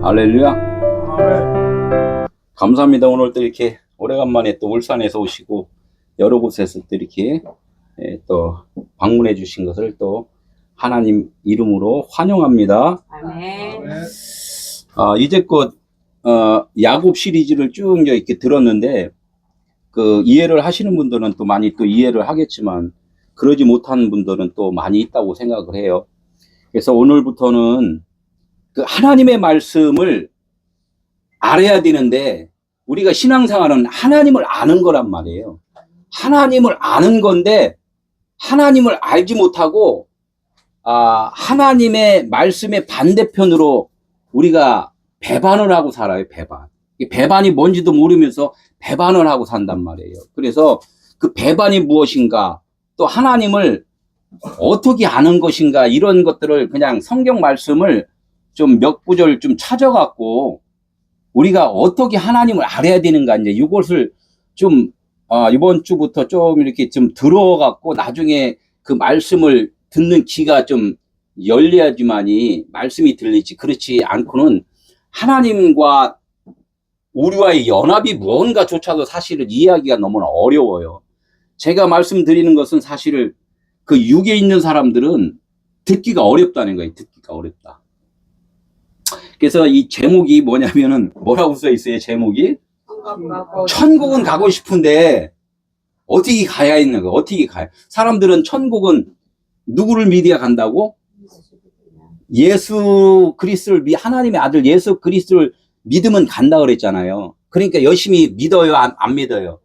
할렐루야. 아멘. 감사합니다. 오늘 또 이렇게 오래간만에 또 울산에서 오시고 여러 곳에서 또 이렇게 또 방문해 주신 것을 또 하나님 이름으로 환영합니다. 아멘. 이제껏 야곱 시리즈를 쭉 이렇게 들었는데 그 이해를 하시는 분들은 또 많이 또 이해를 하겠지만 그러지 못하는 분들은 또 많이 있다고 생각을 해요. 그래서 오늘부터는 그 하나님의 말씀을 알아야 되는데 우리가 신앙생활은 하나님을 아는 거란 말이에요. 하나님을 아는 건데 하나님을 알지 못하고 하나님의 말씀의 반대편으로 우리가 배반을 하고 살아요. 배반. 이 배반이 뭔지도 모르면서 배반을 하고 산단 말이에요. 그래서 그 배반이 무엇인가, 또 하나님을 어떻게 아는 것인가, 이런 것들을 그냥 성경 말씀을 좀 몇 구절 좀 찾아갖고 우리가 어떻게 하나님을 알아야 되는가, 이제 이것을 좀 이번 주부터 좀 이렇게 좀 들어갖고 나중에 그 말씀을 듣는 귀가 좀 열려야지만이 말씀이 들리지, 그렇지 않고는 하나님과 우리와의 연합이 무언가조차도 사실은 이해하기가 너무 어려워요. 제가 말씀드리는 것은 사실 그 육에 있는 사람들은 듣기가 어렵다는 거예요. 듣기가 어렵다. 그래서 이 제목이 뭐냐면은 뭐라고 써 있어요? 제목이 천국은 가고 싶은데 어떻게 가야 있는 거? 어떻게 가야? 사람들은 천국은 누구를 믿어야 간다고? 예수 그리스도를 하나님의 아들 예수 그리스도를 믿으면 간다 그랬잖아요. 그러니까 열심히 믿어요, 안 믿어요?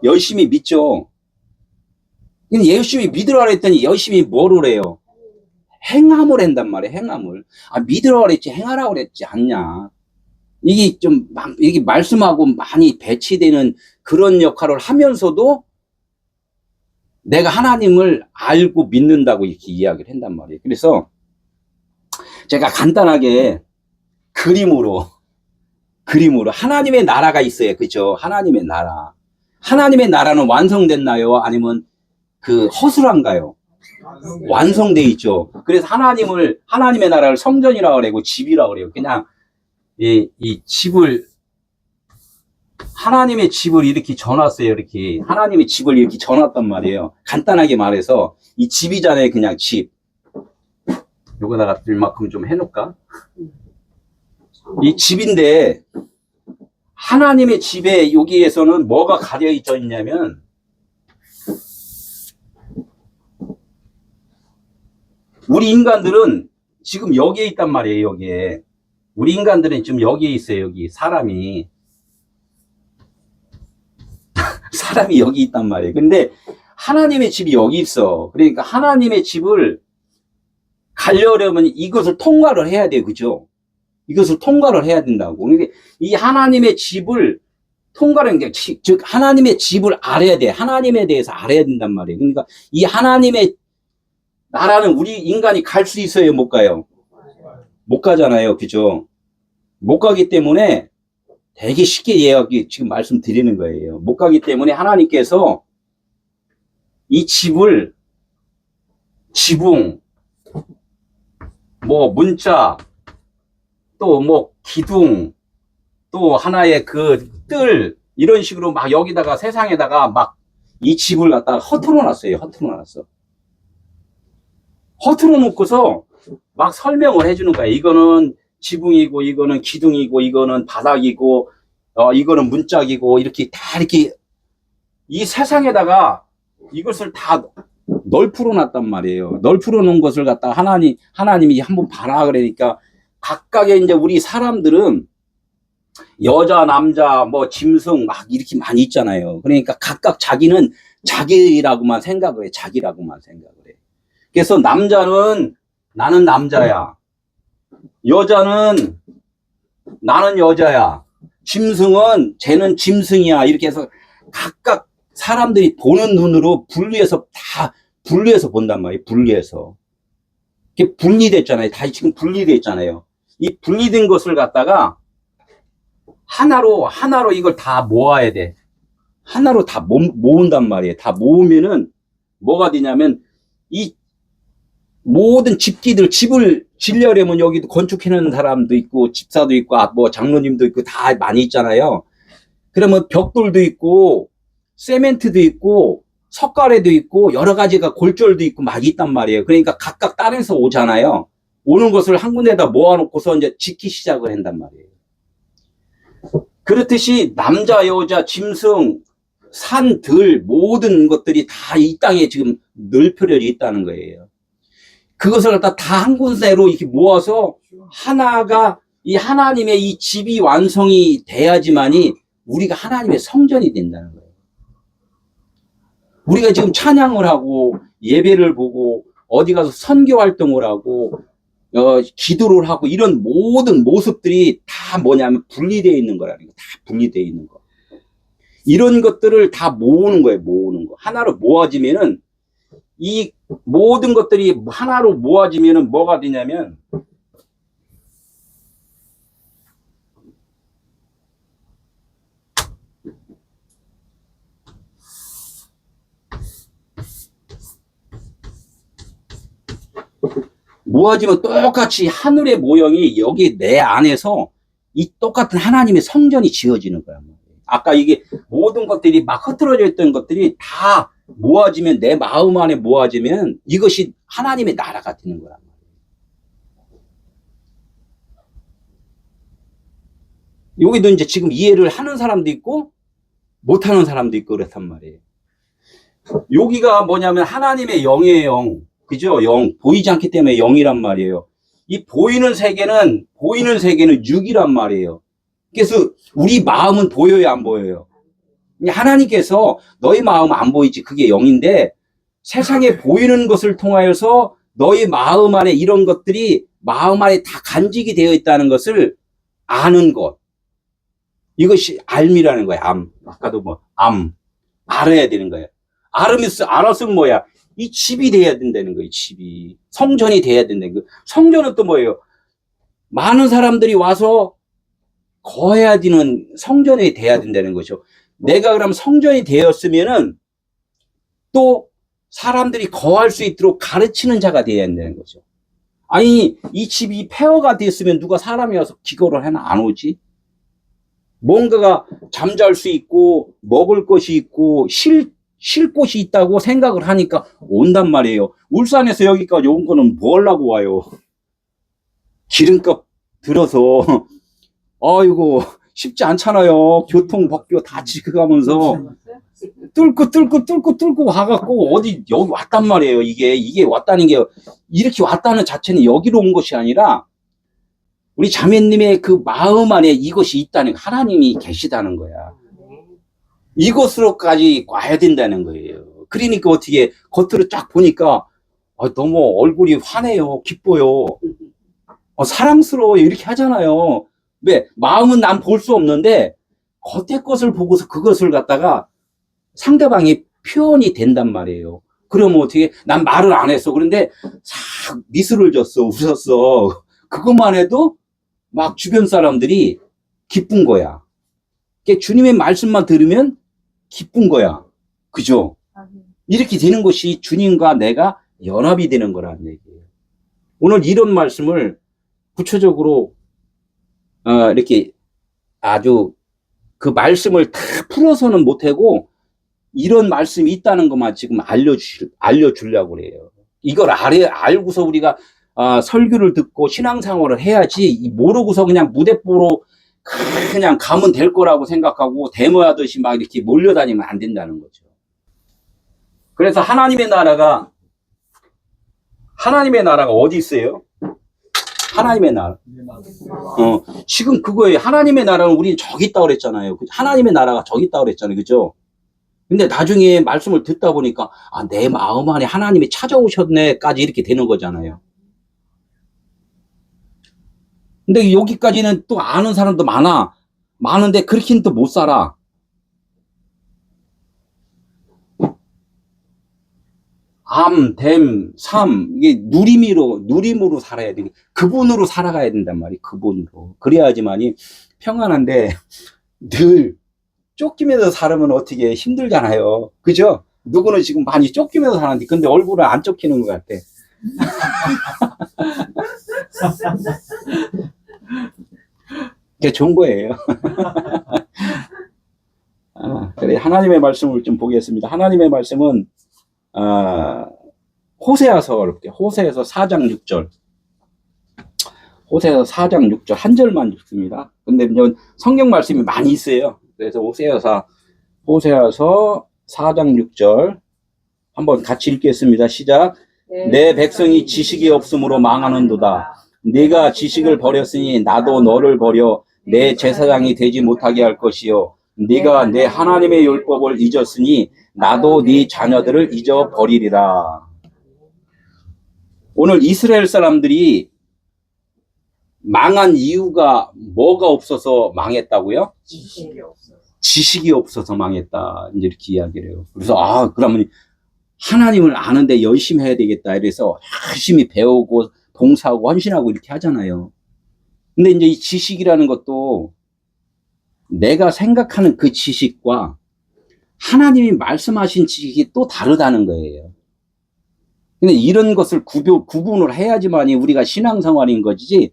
열심히 믿죠. 근데 열심히 믿으라 그랬더니 열심히 뭐를 해요? 행함을 한단 말이에요. 행함을. 믿으라 그랬지 행하라고 그랬지 않냐. 이게 좀 이게 말씀하고 많이 배치되는 그런 역할을 하면서도 내가 하나님을 알고 믿는다고 이렇게 이야기를 한단 말이에요. 그래서 제가 간단하게 그림으로 하나님의 나라가 있어요. 그죠? 하나님의 나라. 하나님의 나라는 완성됐나요? 아니면 그 허술한가요? 완성돼 있죠. 그래서 하나님의 나라를 성전이라고 그러고 집이라고 그래요. 그냥 이 집을, 하나님의 집을 이렇게 져놨어요. 이렇게 하나님의 집을 이렇게 져놨단 말이에요. 간단하게 말해서 이 집이잖아요. 그냥 집. 요거다가 이만큼 좀 해놓을까? 이 집인데 하나님의 집에 여기에서는 뭐가 가려 있냐면 우리 인간들은 지금 여기에 있단 말이에요. 여기에 우리 인간들은 지금 여기에 있어요. 여기 사람이 여기 있단 말이에요. 근데 하나님의 집이 여기 있어. 그러니까 하나님의 집을 가려면 이것을 통과를 해야 돼요. 그죠? 이것을 통과를 해야 된다고. 그러니까 이 하나님의 집을 통과하는 게, 즉 하나님의 집을 알아야 돼. 하나님에 대해서 알아야 된단 말이에요. 그러니까 이 하나님의 나라는 우리 인간이 갈 수 있어요? 못 가요? 못 가잖아요. 그죠? 못 가기 때문에 되게 쉽게 이해하기 지금 말씀드리는 거예요. 못 가기 때문에 하나님께서 이 집을 지붕, 뭐 문자, 또 뭐 기둥, 또 하나의 그 뜰, 이런 식으로 막 여기다가 세상에다가 막 이 집을 갖다가 허틀어 놨어요. 허틀어 놨어. 허틀어 놓고서 막 설명을 해주는 거야. 이거는 지붕이고, 이거는 기둥이고, 이거는 바닥이고, 이거는 문짝이고, 이렇게 다 이렇게 이 세상에다가 이것을 다 널풀어 놨단 말이에요. 널풀어 놓은 것을 갖다가 하나님이 한번 봐라 그러니까 각각의 이제 우리 사람들은 여자, 남자, 뭐 짐승 막 이렇게 많이 있잖아요. 그러니까 각각 자기는 자기라고만 생각을 해. 자기라고만 생각을 해. 그래서 남자는 나는 남자야. 여자는 나는 여자야. 짐승은 쟤는 짐승이야. 이렇게 해서 각각 사람들이 보는 눈으로 분리해서 본단 말이에요. 분리해서. 이게 분리됐잖아요. 다 지금 분리됐잖아요. 이 분리된 것을 갖다가 하나로 이걸 다 모아야 돼. 하나로 다 모은단 말이에요. 다 모으면은 뭐가 되냐면 이 모든 집기들, 집을 지려면 여기도 건축해놓은 사람도 있고, 집사도 있고, 뭐 장로님도 있고, 다 많이 있잖아요. 그러면 벽돌도 있고, 세멘트도 있고, 석가래도 있고, 여러 가지가 골절도 있고, 막 있단 말이에요. 그러니까 각각 땅에서 오잖아요. 오는 것을 한 군데다 모아놓고서 이제 짓기 시작을 한단 말이에요. 그렇듯이 남자, 여자, 짐승, 산, 들, 모든 것들이 다 이 땅에 지금 널펴져 있다는 거예요. 그것을 갖다 다 한 군데로 이렇게 모아서 하나가 이 하나님의 이 집이 완성이 돼야지만이 우리가 하나님의 성전이 된다는 거예요. 우리가 지금 찬양을 하고 예배를 보고 어디 가서 선교 활동을 하고 기도를 하고 이런 모든 모습들이 다 뭐냐면 분리되어 있는 거라는 거. 다 분리되어 있는 거. 이런 것들을 다 모으는 거예요. 모으는 거. 하나로 모아지면은 이 모든 것들이 하나로 모아지면은 뭐가 되냐면 모아지면 똑같이 하늘의 모형이 여기 내 안에서 이 똑같은 하나님의 성전이 지어지는 거야. 아까 이게 모든 것들이 막 흩어져 있던 것들이 다 모아지면 내 마음 안에 모아지면 이것이 하나님의 나라가 되는 거란 말이에요. 여기도 이제 지금 이해를 하는 사람도 있고 못하는 사람도 있고 그렇단 말이에요. 여기가 뭐냐면 하나님의 영이에요. 영. 그죠? 영. 보이지 않기 때문에 영이란 말이에요. 이 보이는 세계는 육이란 말이에요. 그래서 우리 마음은 보여요, 안 보여요? 하나님께서 너희 마음 안 보이지, 그게 영인데 세상에 보이는 것을 통하여서 너희 마음 안에 이런 것들이 마음 안에 다 간직이 되어 있다는 것을 아는 것. 이것이 알미라는 거야. 암. 아까도 뭐 암. 알아야 되는 거예요. 알았으면 뭐야? 이 집이 돼야 된다는 거예요. 집이. 성전이 돼야 된다는 거예요. 성전은 또 뭐예요? 많은 사람들이 와서 거해야 되는 성전이 돼야 된다는 거죠. 내가 그럼 성전이 되었으면은 또 사람들이 거할 수 있도록 가르치는 자가 돼야 된다는 거죠. 아니, 이 집이 폐허가 됐으면 누가 사람이 와서 기거를 하나 안 오지? 뭔가가 잠잘 수 있고, 먹을 것이 있고, 쉴 곳이 있다고 생각을 하니까 온단 말이에요. 울산에서 여기까지 온 거는 뭐 하려고 와요? 기름값 들어서, 아이고, 쉽지 않잖아요. 교통법규 다 지켜가면서 뚫고 와갖고 어디 여기 왔단 말이에요. 이게 왔다는 게 이렇게 왔다는 자체는 여기로 온 것이 아니라 우리 자매님의 그 마음 안에 이것이 있다는 하나님이 계시다는 거야. 이것으로까지 와야 된다는 거예요. 그러니까 어떻게 겉으로 쫙 보니까 너무 얼굴이 환해요. 기뻐요. 사랑스러워요. 이렇게 하잖아요. 왜? 마음은 난 볼 수 없는데 겉의 것을 보고서 그것을 갖다가 상대방이 표현이 된단 말이에요. 그러면 어떻게? 난 말을 안 했어. 그런데 싹 미소를 줬어. 웃었어. 그것만 해도 막 주변 사람들이 기쁜 거야. 그러니까 주님의 말씀만 들으면 기쁜 거야. 그죠? 이렇게 되는 것이 주님과 내가 연합이 되는 거라는 얘기예요. 오늘 이런 말씀을 구체적으로 이렇게 아주 그 말씀을 다 풀어서는 못하고 이런 말씀이 있다는 것만 지금 알려주려고 그래요. 이걸 알고서 우리가 설교를 듣고 신앙생활을 해야지 모르고서 그냥 무대뽀로 그냥 가면 될 거라고 생각하고 데모하듯이 막 이렇게 몰려다니면 안 된다는 거죠. 그래서 하나님의 나라가 어디 있어요? 하나님의 나라. 지금 그거예요. 하나님의 나라는 우리는 저기 있다고 그랬잖아요. 하나님의 나라가 저기 있다고 그랬잖아요. 그죠? 근데 나중에 말씀을 듣다 보니까, 내 마음 안에 하나님이 찾아오셨네까지 이렇게 되는 거잖아요. 근데 여기까지는 또 아는 사람도 많은데 그렇게는 또 못 살아. 암, 댐, 삶, 이게 누림으로 살아야 돼. 그분으로 살아가야 된단 말이에요. 그분으로. 그래야지만이 평안한데 늘 쫓기면서 살으면 어떻게 힘들잖아요. 그죠? 누구는 지금 많이 쫓기면서 사는데 근데 얼굴은 안 쫓기는 것 같아. 그게 좋은 거예요. 그래, 하나님의 말씀을 좀 보겠습니다. 하나님의 말씀은, 호세아서 어렵게, 호세에서 4장 6절. 호세아서 4장 6절, 한 절만 읽습니다. 근데 성경 말씀이 많이 있어요. 그래서 호세아서 4장 6절. 한번 같이 읽겠습니다. 시작. 내 백성이 지식이 없으므로 망하는도다. 네가 지식을 버렸으니 나도 너를 버려 내 제사장이 되지 못하게 할 것이요. 네가 내 하나님의 율법을 잊었으니 나도 네 자녀들을 잊어버리리라. 오늘 이스라엘 사람들이 망한 이유가 뭐가 없어서 망했다고요? 지식이 없어서 망했다. 이제 이렇게 이야기를 해요. 그래서 그러면 하나님을 아는데 열심히 해야 되겠다. 이래서 열심히 배우고 봉사하고 헌신하고 이렇게 하잖아요. 근데 이제 이 지식이라는 것도 내가 생각하는 그 지식과 하나님이 말씀하신 지식이 또 다르다는 거예요. 근데 이런 것을 구분을 해야지만이 우리가 신앙생활인 거지.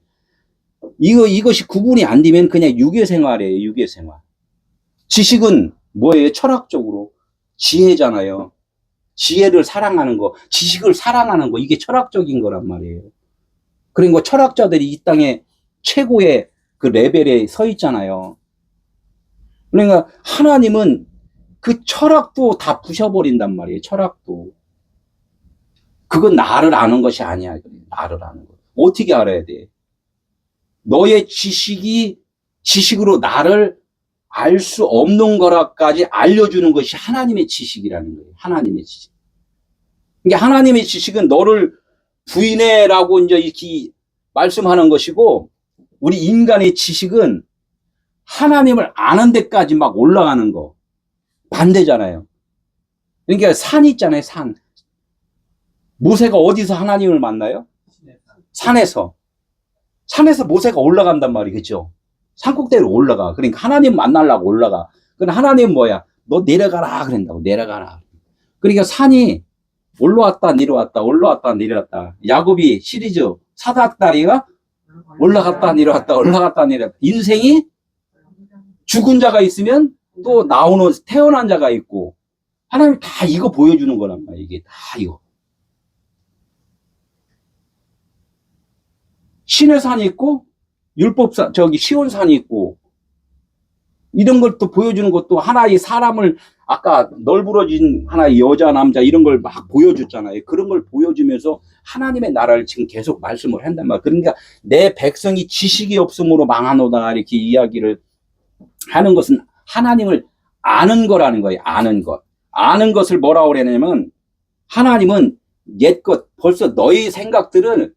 이것이 구분이 안 되면 그냥 유교생활이에요. 유교생활. 지식은 뭐예요? 철학적으로 지혜잖아요. 지혜를 사랑하는 거, 지식을 사랑하는 거, 이게 철학적인 거란 말이에요. 그리고 철학자들이 이 땅에 최고의 그 레벨에 서 있잖아요. 그러니까 하나님은 그 철학도 다 부셔버린단 말이에요. 철학도. 그건 나를 아는 것이 아니야. 나를 아는 거. 어떻게 알아야 돼? 너의 지식으로 나를 알 수 없는 거라까지 알려주는 것이 하나님의 지식이라는 거예요. 하나님의 지식. 그러니까 하나님의 지식은 너를 부인해라고 이제 이렇게 말씀하는 것이고, 우리 인간의 지식은 하나님을 아는 데까지 막 올라가는 거. 반대잖아요. 그러니까 산 있잖아요, 산. 모세가 어디서 하나님을 만나요? 산에서. 산에서 모세가 올라간단 말이겠죠. 산꼭대기로 올라가. 그러니까 하나님 만나려고 올라가. 그럼 하나님은 뭐야? 너 내려가라 그런다고. 내려가라. 그러니까 산이 올라왔다 내려왔다 올라왔다 내려왔다. 야곱이 시리즈 사닥다리가 올라갔다 내려왔다 올라갔다 내려왔다. 인생이 죽은 자가 있으면 또 나오는 태어난 자가 있고, 하나님 다 이거 보여주는 거란 말이야. 이게 다 이거. 신의 산이 있고 율법산 시온산이 있고, 이런 걸 또 보여주는 것도 하나의 사람을, 아까 널브러진 하나의 여자 남자 이런 걸 막 보여줬잖아요. 그런 걸 보여주면서 하나님의 나라를 지금 계속 말씀을 한단 말이에요. 그러니까 내 백성이 지식이 없으므로 망하노다 이렇게 이야기를 하는 것은 하나님을 아는 거라는 거예요. 아는 것. 아는 것을 뭐라고 그러냐면, 하나님은 옛것, 벌써 너의 생각들을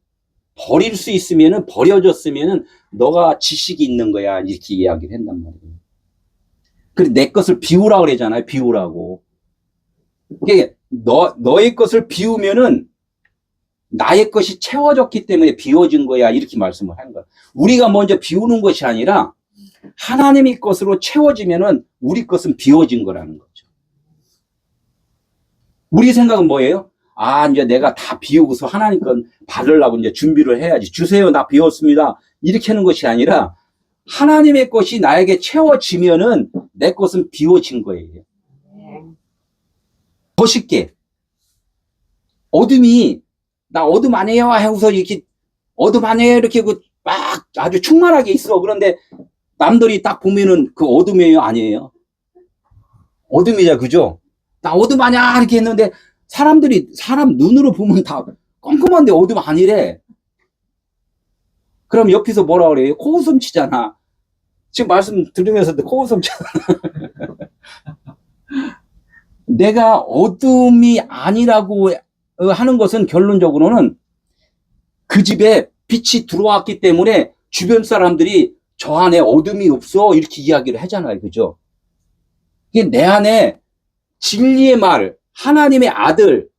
버릴 수 있으면은, 버려졌으면은 너가 지식이 있는 거야. 이렇게 이야기를 한단 말이에요. 그래, 내 것을 비우라고 그러잖아요. 비우라고. 그게 너의 것을 비우면은 나의 것이 채워졌기 때문에 비워진 거야. 이렇게 말씀을 하는 거야. 우리가 먼저 비우는 것이 아니라 하나님의 것으로 채워지면은 우리 것은 비워진 거라는 거죠. 우리 생각은 뭐예요? 이제 내가 다 비우고서 하나님 건 받으려고 이제 준비를 해야지. 주세요, 나 비웠습니다. 이렇게 하는 것이 아니라 하나님의 것이 나에게 채워지면은 내 것은 비워진 거예요. 더 쉽게. 어둠이, 나 어둠 아니에요 하고서 이렇게, 어둠 아니에요 이렇게 막 아주 충만하게 있어. 그런데 남들이 딱 보면은 그 어둠이에요? 아니에요? 어둠이자, 그죠? 나 어둠 아니야 이렇게 했는데 사람 눈으로 보면 다 껌껌한데 어둠 아니래. 그럼 옆에서 뭐라 그래요? 코웃음 치잖아. 지금 말씀 들으면서도 코웃음 치잖아. 내가 어둠이 아니라고 하는 것은 결론적으로는 그 집에 빛이 들어왔기 때문에 주변 사람들이 저 안에 어둠이 없어 이렇게 이야기를 하잖아요. 그죠? 이게 내 안에 진리의 말, 하나님의 아들,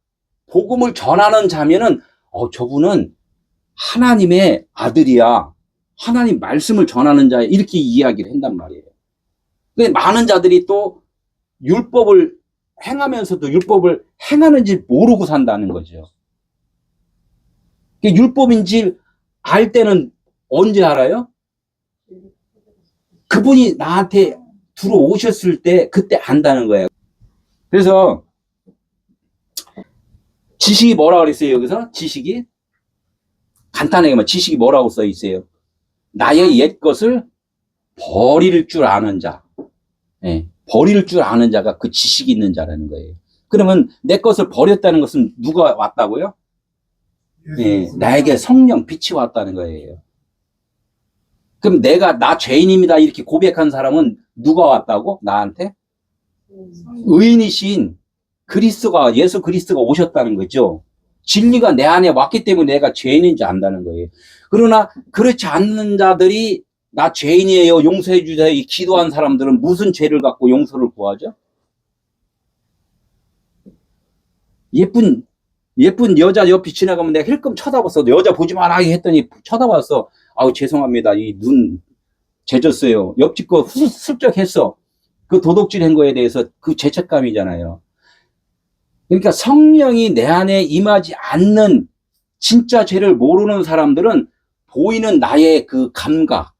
복음을 전하는 자면은 저분은 하나님의 아들이야. 하나님 말씀을 전하는 자야. 이렇게 이야기를 한단 말이에요. 근데 많은 자들이 또 율법을 행하면서도 율법을 행하는지 모르고 산다는 거죠. 그게 율법인지 알 때는 언제 알아요? 그분이 나한테 들어오셨을 때 그때 안다는 거예요. 그래서 지식이 뭐라고 그랬어요? 여기서 지식이 간단하게 말 지식이 뭐라고 써 있어요? 나의 옛 것을 버릴 줄 아는 자. 예, 버릴 줄 아는 자가 그 지식이 있는 자라는 거예요. 그러면 내 것을 버렸다는 것은 누가 왔다고요? 예, 나에게 성령 빛이 왔다는 거예요. 그럼 내가 나 죄인입니다 이렇게 고백한 사람은 누가 왔다고? 나한테? 의인이신 그리스도가 예수 그리스도가 오셨다는 거죠. 진리가 내 안에 왔기 때문에 내가 죄인인지 안다는 거예요. 그러나 그렇지 않는 자들이 나 죄인이에요 용서해 주세요 이 기도한 사람들은 무슨 죄를 갖고 용서를 구하죠? 예쁜 여자 옆이 지나가면 내가 힐끔 쳐다봤어. 여자 보지 마라 했더니 쳐다봤어. 아우 죄송합니다. 이 눈 죄졌어요. 옆집 거 슬쩍 했어. 그 도둑질한 거에 대해서 그 죄책감이잖아요. 그러니까 성령이 내 안에 임하지 않는 진짜 죄를 모르는 사람들은 보이는 나의 그 감각,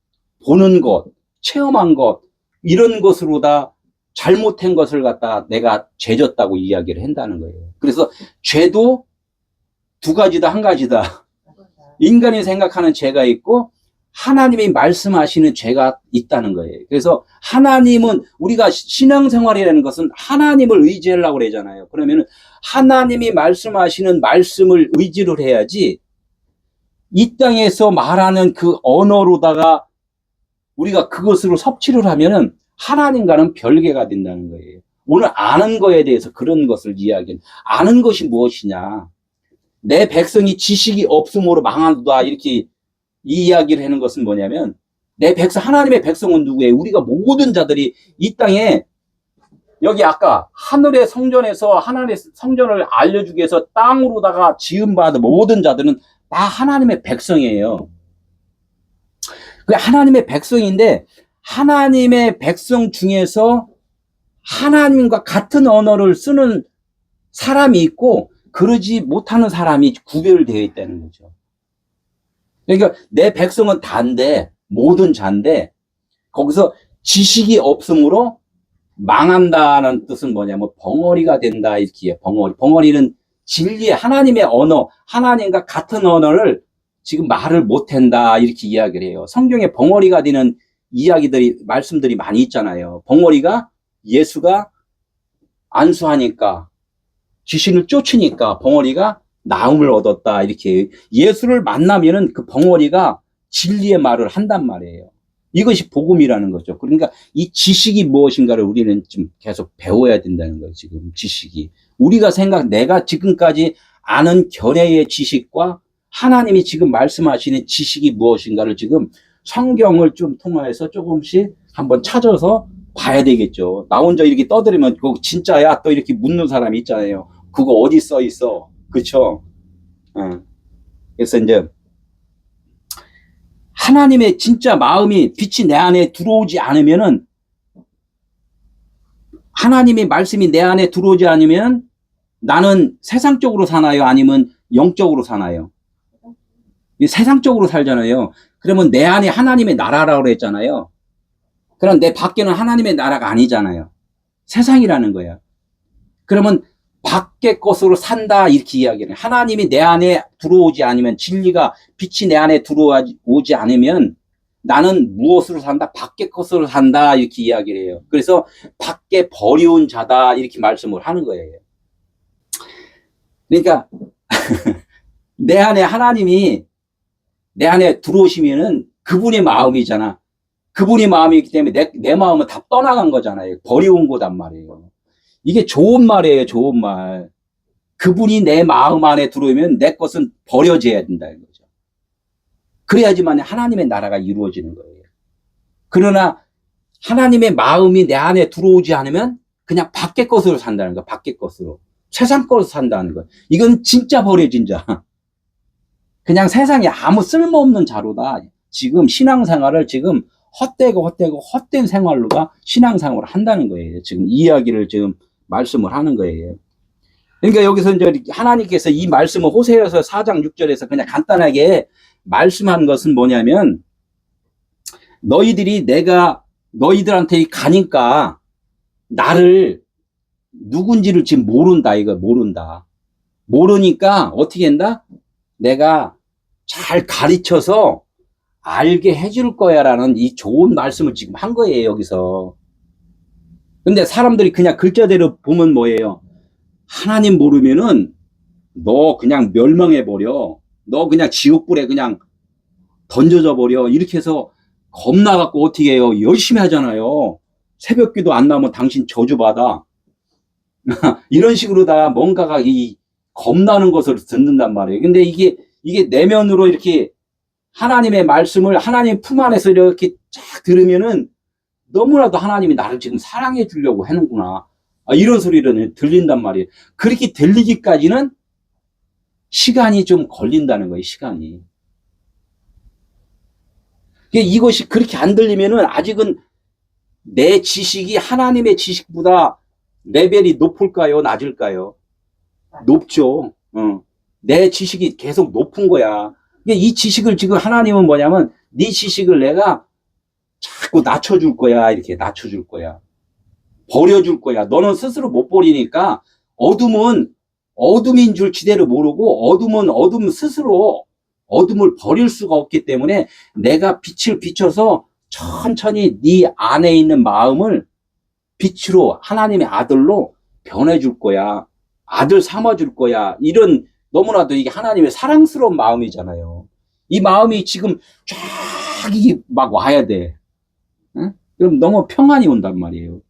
보는 것, 체험한 것 이런 것으로 다 잘못한 것을 갖다 내가 죄졌다고 이야기를 한다는 거예요. 그래서 죄도 두 가지다, 한 가지다. 인간이 생각하는 죄가 있고 하나님이 말씀하시는 죄가 있다는 거예요. 그래서 하나님은 우리가 신앙생활이라는 것은 하나님을 의지하려고 그러잖아요. 그러면 하나님이 말씀하시는 말씀을 의지를 해야지 이 땅에서 말하는 그 언어로다가 우리가 그것으로 섭취를 하면은 하나님과는 별개가 된다는 거예요. 오늘 아는 거에 대해서 그런 것을 이야기해요. 아는 것이 무엇이냐. 내 백성이 지식이 없음으로 망한다 이렇게 이 이야기를 하는 것은 뭐냐면 내 백성 하나님의 백성은 누구예요? 우리가 모든 자들이 이 땅에 여기 아까 하늘의 성전에서 하나님의 성전을 알려주기 위해서 땅으로다가 지음받은 모든 자들은 다 하나님의 백성이에요. 그 하나님의 백성인데 하나님의 백성 중에서 하나님과 같은 언어를 쓰는 사람이 있고 그러지 못하는 사람이 구별되어 있다는 거죠. 그러니까 내 백성은 다인데 모든 자인데 거기서 지식이 없으므로 망한다는 뜻은 뭐냐면 벙어리가 된다 이렇게 벙어리는 진리의 하나님의 언어 하나님과 같은 언어를 지금 말을 못한다 이렇게 이야기를 해요. 성경에 벙어리가 되는 이야기들이 말씀들이 많이 있잖아요. 벙어리가 예수가 안수하니까 귀신을 쫓으니까 벙어리가 나음을 얻었다 이렇게 예수를 만나면은 그 벙어리가 진리의 말을 한단 말이에요. 이것이 복음이라는 거죠. 그러니까 이 지식이 무엇인가를 우리는 좀 계속 배워야 된다는 거예요. 지금 지식이 우리가 내가 지금까지 아는 견해의 지식과 하나님이 지금 말씀하시는 지식이 무엇인가를 지금 성경을 좀 통해서 조금씩 한번 찾아서 봐야 되겠죠. 나 혼자 이렇게 떠들으면 그거 진짜야 또 이렇게 묻는 사람이 있잖아요. 그거 어디 써 있어? 그쵸? 그래서 이제 하나님의 진짜 마음이 빛이 내 안에 들어오지 않으면은 하나님의 말씀이 내 안에 들어오지 않으면 나는 세상적으로 사나요? 아니면 영적으로 사나요? 세상적으로 살잖아요. 그러면 내 안에 하나님의 나라라고 그랬잖아요. 그럼 내 밖에는 하나님의 나라가 아니잖아요. 세상이라는 거예요. 그러면 밖의 것으로 산다 이렇게 이야기를 해요. 하나님이 내 안에 들어오지 않으면 진리가 빛이 내 안에 들어오지 않으면 나는 무엇으로 산다? 밖의 것으로 산다 이렇게 이야기를 해요. 그래서 밖에 버리운 자다 이렇게 말씀을 하는 거예요. 그러니까 내 안에 하나님이 내 안에 들어오시면은 그분의 마음이잖아. 그분의 마음이기 때문에 내 마음은 다 떠나간 거잖아요. 버리운 거단 말이에요. 이게 좋은 말이에요. 좋은 말. 그분이 내 마음 안에 들어오면 내 것은 버려져야 된다는 거죠. 그래야지만 하나님의 나라가 이루어지는 거예요. 그러나 하나님의 마음이 내 안에 들어오지 않으면 그냥 밖의 것으로 산다는 거예요. 밖의 것으로. 세상 것으로 산다는 거예요. 이건 진짜 버려진 자. 그냥 세상에 아무 쓸모없는 자로다. 지금 신앙생활을 지금 헛된 생활로다 신앙생활을 한다는 거예요. 지금 이 이야기를 지금 말씀을 하는 거예요. 그러니까 여기서 이제 하나님께서 이 말씀을 호세아서 4장 6절에서 그냥 간단하게 말씀한 것은 뭐냐면, 너희들이 내가 너희들한테 가니까 나를 누군지를 지금 모른다, 이거 모른다. 모르니까 어떻게 한다? 내가 잘 가르쳐서 알게 해줄 거야 라는 이 좋은 말씀을 지금 한 거예요, 여기서. 근데 사람들이 그냥 글자대로 보면 뭐예요? 하나님 모르면은 너 그냥 멸망해버려. 너 그냥 지옥불에 그냥 던져져 버려. 이렇게 해서 겁나갖고 어떻게 해요? 열심히 하잖아요. 새벽기도 안 나오면 당신 저주받아. 이런 식으로 다 뭔가가 이 겁나는 것을 듣는단 말이에요. 근데 이게 내면으로 이렇게 하나님의 말씀을 하나님 품 안에서 이렇게 쫙 들으면은 너무나도 하나님이 나를 지금 사랑해 주려고 하는구나. 이런 소리를 들린단 말이에요. 그렇게 들리기까지는 시간이 좀 걸린다는 거예요, 시간이. 이것이 그렇게 안 들리면은 아직은 내 지식이 하나님의 지식보다 레벨이 높을까요? 낮을까요? 높죠. 내 지식이 계속 높은 거야. 이 지식을 지금 하나님은 뭐냐면 네 지식을 내가 자꾸 낮춰줄 거야. 이렇게 낮춰줄 거야. 버려줄 거야. 너는 스스로 못 버리니까 어둠은 어둠인 줄 지대로 모르고 어둠은 어둠 스스로 어둠을 버릴 수가 없기 때문에 내가 빛을 비춰서 천천히 네 안에 있는 마음을 빛으로 하나님의 아들로 변해줄 거야. 아들 삼아줄 거야. 이런 너무나도 이게 하나님의 사랑스러운 마음이잖아요. 이 마음이 지금 쫙 막 와야 돼. 응? 그럼 너무 평안이 온단 말이에요.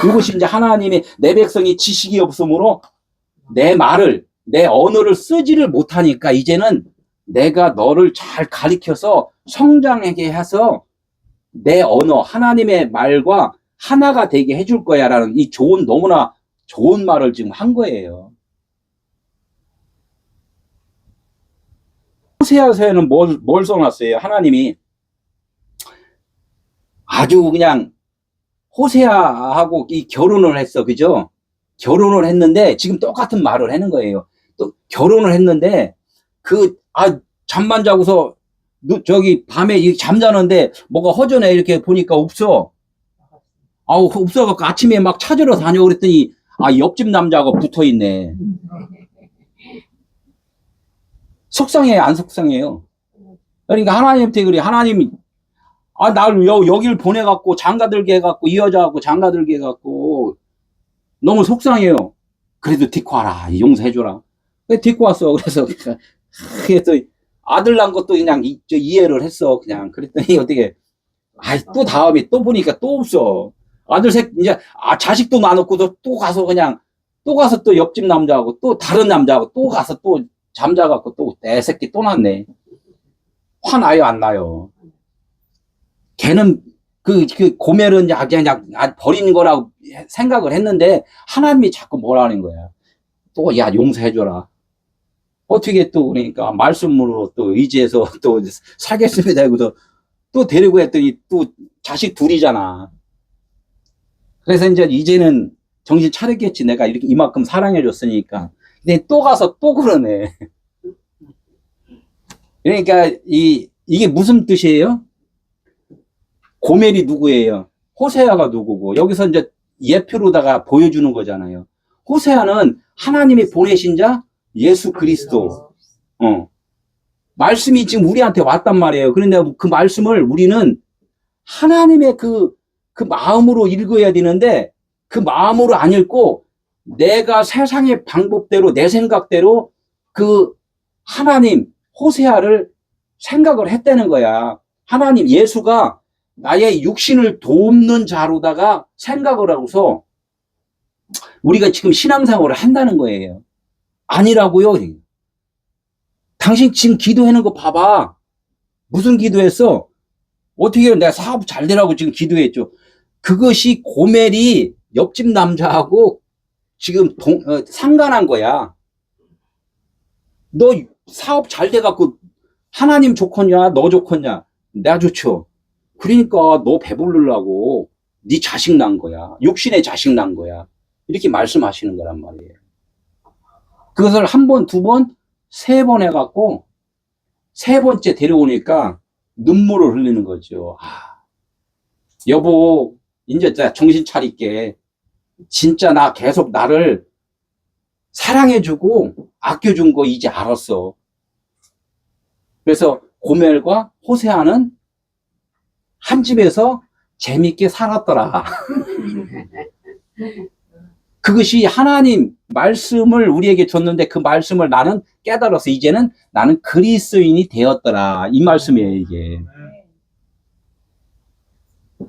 이것이 이제 하나님의 내 백성이 지식이 없으므로 내 말을, 내 언어를 쓰지를 못하니까 이제는 내가 너를 잘 가르쳐서 성장하게 해서 내 언어, 하나님의 말과 하나가 되게 해줄 거야 라는 이 좋은, 너무나 좋은 말을 지금 한 거예요. 호세아서에는 뭘 써놨어요? 하나님이 아주 그냥 호세아하고 이 결혼을 했어. 그죠? 결혼을 했는데 지금 똑같은 말을 하는 거예요. 또 결혼을 했는데 잠만 자고서 저기 밤에 잠자는데 뭐가 허전해 이렇게 보니까 없어. 없어갖고 아침에 막 찾으러 다녀 그랬더니 옆집 남자하고 붙어 있네. 속상해, 안 속상해요? 그러니까 하나님한테 그래. 하나님이 나를 여길 보내갖고 장가들게 해갖고 이 여자하고 장가들게 해갖고 너무 속상해요. 그래도 데리고 와라. 용서해줘라. 그래서 데리고 왔어. 그래서 아들 난 것도 그냥 이해를 했어. 그냥 그랬더니 어떻게 또 다음에 또 보니까 또 없어. 아들 이제 자식도 나놓고 또 가서 또 옆집 남자하고 또 다른 남자하고 또 가서 또 잠자갖고 또 내 새끼 또 낳네. 화나요, 안 나요? 걔는 그 고멜은 그냥 버린 거라고 생각을 했는데 하나님이 자꾸 뭐라는 거야. 또 용서해줘라. 어떻게 또 그러니까 말씀으로 또 의지해서 또 살겠습니다 하고서 또 데리고 했더니 또 자식 둘이잖아. 그래서 이제는 정신 차렸겠지. 내가 이렇게 이만큼 사랑해줬으니까. 근데 또 가서 또 그러네. 그러니까 이게 무슨 뜻이에요? 고멜이 누구예요? 호세아가 누구고 여기서 이제 예표로다가 보여주는 거잖아요. 호세아는 하나님이 보내신 자 예수 그리스도. 말씀이 지금 우리한테 왔단 말이에요. 그런데 그 말씀을 우리는 하나님의 그 마음으로 읽어야 되는데 그 마음으로 안 읽고 내가 세상의 방법대로 내 생각대로 그 하나님 호세아를 생각을 했다는 거야. 하나님 예수가 나의 육신을 돕는 자로다가 생각을 하고서 우리가 지금 신앙생활을 한다는 거예요. 아니라고요. 당신 지금 기도하는 거 봐봐. 무슨 기도했어? 어떻게 해요? 내가 사업 잘 되라고 지금 기도했죠. 그것이 고멜이 옆집 남자하고 지금 상관한 거야. 너 사업 잘 돼갖고 하나님 좋겠냐? 너 좋겠냐? 내가 좋죠. 그러니까 너 배부르려고 네 자식 난 거야. 육신의 자식 난 거야. 이렇게 말씀하시는 거란 말이에요. 그것을 한 번, 두 번, 세 번 해갖고, 세 번째 데려오니까 눈물을 흘리는 거죠. 아, 여보, 이제 정신 차릴게. 진짜 나 계속 나를 사랑해주고 아껴준 거 이제 알았어. 그래서 고멜과 호세아는 한 집에서 재밌게 살았더라. 그것이 하나님 말씀을 우리에게 줬는데 그 말씀을 나는 깨달아서 이제는 나는 그리스도인이 되었더라. 이 말씀이에요, 이게.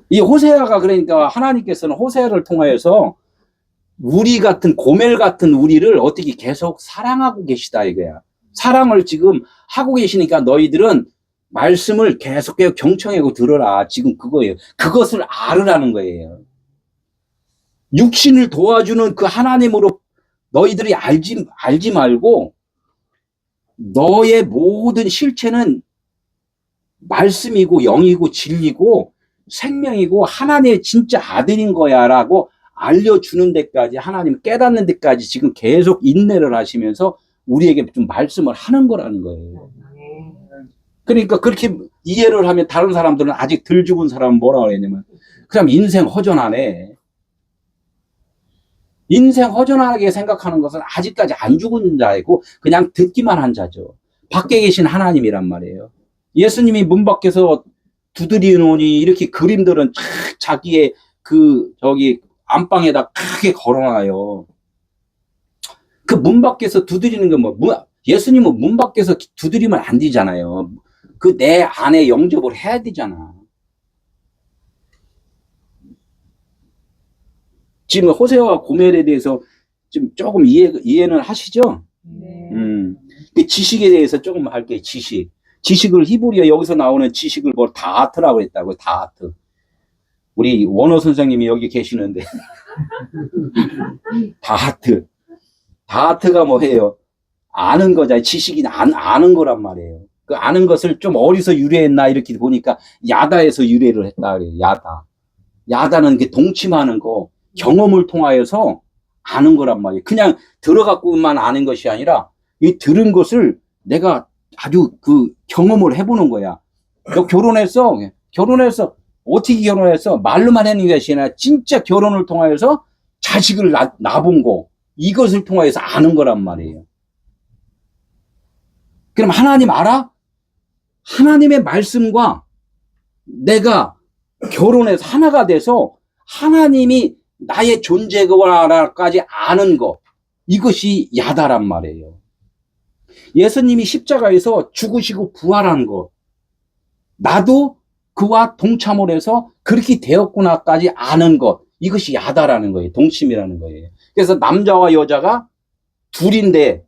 이 호세아가 그러니까 하나님께서는 호세아를 통하여서 우리 같은 고멜 같은 우리를 어떻게 계속 사랑하고 계시다 이거야. 사랑을 지금 하고 계시니까 너희들은 말씀을 계속 경청하고 들어라. 지금 그거예요. 그것을 알으라는 거예요. 육신을 도와주는 그 하나님으로 너희들이 알지 말고 너의 모든 실체는 말씀이고 영이고 진리고 생명이고 하나님의 진짜 아들인 거야 라고 알려주는 데까지 하나님 깨닫는 데까지 지금 계속 인내를 하시면서 우리에게 좀 말씀을 하는 거라는 거예요. 그러니까 그렇게 이해를 하면 다른 사람들은 아직 덜 죽은 사람은 뭐라 그랬냐면 그냥 인생 허전하네. 인생 허전하게 생각하는 것은 아직까지 안 죽은 자이고 그냥 듣기만 한 자죠. 밖에 계신 하나님이란 말이에요. 예수님이 문 밖에서 두드리노니 이렇게 그림들은 자기의 안방에다 크게 걸어놔요. 그 문 밖에서 두드리는 게 예수님은 문 밖에서 두드리면 안 되잖아요. 그 내 안에 영접을 해야 되잖아. 지금 호세아와 고멜에 대해서 좀 조금 이해는 하시죠? 네. 그 지식에 대해서 조금 할게요. 지식을 히브리어 여기서 나오는 지식을 다하트라고 했다고. 다하트. 우리 원어 선생님이 여기 계시는데 다하트가 뭐예요? 아는 거잖아요. 지식이 아는 거란 말이에요. 그 아는 것을 좀 어디서 유래했나 이렇게 보니까 야다에서 유래를 했다 그래요. 야다는 게 동침하는 거, 경험을 통하여서 아는 거란 말이에요. 그냥 들어갖고만 아는 것이 아니라 이 들은 것을 내가 아주 경험을 해보는 거야. 너 결혼했어? 어떻게 결혼했어? 말로만 하는 것이 아니라 진짜 결혼을 통하여서 자식을 낳아본 거, 이것을 통하여서 아는 거란 말이에요. 그럼 하나님 알아? 하나님의 말씀과 내가 결혼해서 하나가 돼서 하나님이 나의 존재가까지 아는 거, 이것이 야다란 말이에요. 예수님이 십자가에서 죽으시고 부활한 거, 나도 그와 동참을 해서 그렇게 되었구나까지 아는 것, 이것이 야다라는 거예요. 동침이라는 거예요. 그래서 남자와 여자가 둘인데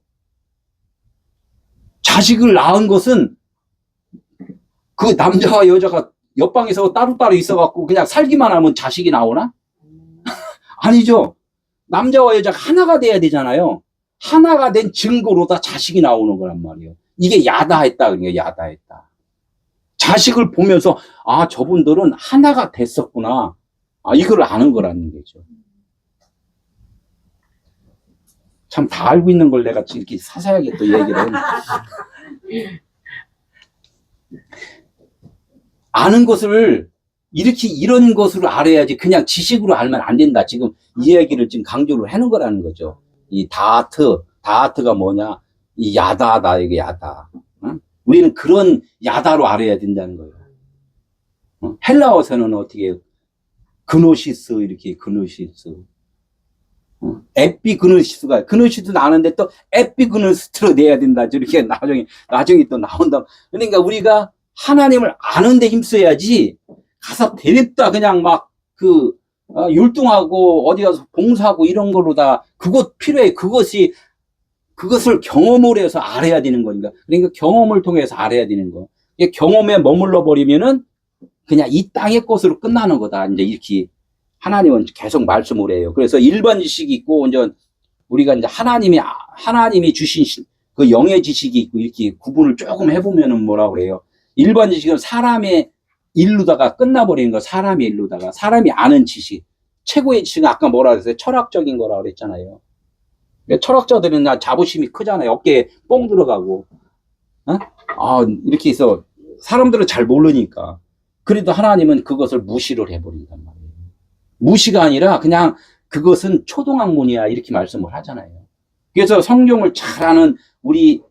자식을 낳은 것은 그 남자와 여자가 옆방에서 따로따로 있어갖고 그냥 살기만 하면 자식이 나오나? 아니죠. 남자와 여자가 하나가 돼야 되잖아요. 하나가 된 증거로 다 자식이 나오는 거란 말이에요. 이게 야다했다. 그러니까 야다했다. 자식을 보면서 아, 저분들은 하나가 됐었구나. 아, 이걸 아는 거라는 거죠. 참 다 알고 있는 걸 내가 이렇게 사사하게 또 얘기를 했네. 아는 것을 이런 것으로 알아야지 그냥 지식으로 알면 안 된다. 지금 이 얘기를 지금 강조를 하는 거라는 거죠. 이 다하트가 뭐냐? 이 야다다, 이게 야다. 응? 우리는 그런 야다로 알아야 된다는 거예요. 응? 헬라어에서는 어떻게 해요? 그노시스, 이렇게 그노시스. 응? 에피그노시스가, 그노시스도 아는데 또 에피그노시스로 내야 된다. 이렇게 나중에 또 나온다. 그러니까 우리가 하나님을 아는데 힘써야지 가서 데립다 그냥 율동하고 어디 가서 봉사하고 이런 걸로 다 그것 필요해. 그것을 경험을 해서 알아야 되는 거니까. 그러니까 경험을 통해서 알아야 되는 거. 경험에 머물러 버리면은 그냥 이 땅의 것으로 끝나는 거다. 이제 이렇게 하나님은 계속 말씀을 해요. 그래서 일반 지식이 있고 이제 우리가 이제 하나님이 주신 그 영의 지식이 있고 이렇게 구분을 조금 해보면은 뭐라고 그래요? 일반 지식은 사람의 일루다가 끝나버리는 거, 사람이 일루다가. 사람이 아는 지식. 최고의 지식은 아까 뭐라 그랬어요? 철학적인 거라고 그랬잖아요. 철학자들은 나 자부심이 크잖아요. 어깨에 뽕 들어가고. 어? 이렇게 해서 사람들은 잘 모르니까. 그래도 하나님은 그것을 무시를 해버린단 말이에요. 무시가 아니라 그냥 그것은 초등학문이야 이렇게 말씀을 하잖아요. 그래서 성경을 잘 아는 우리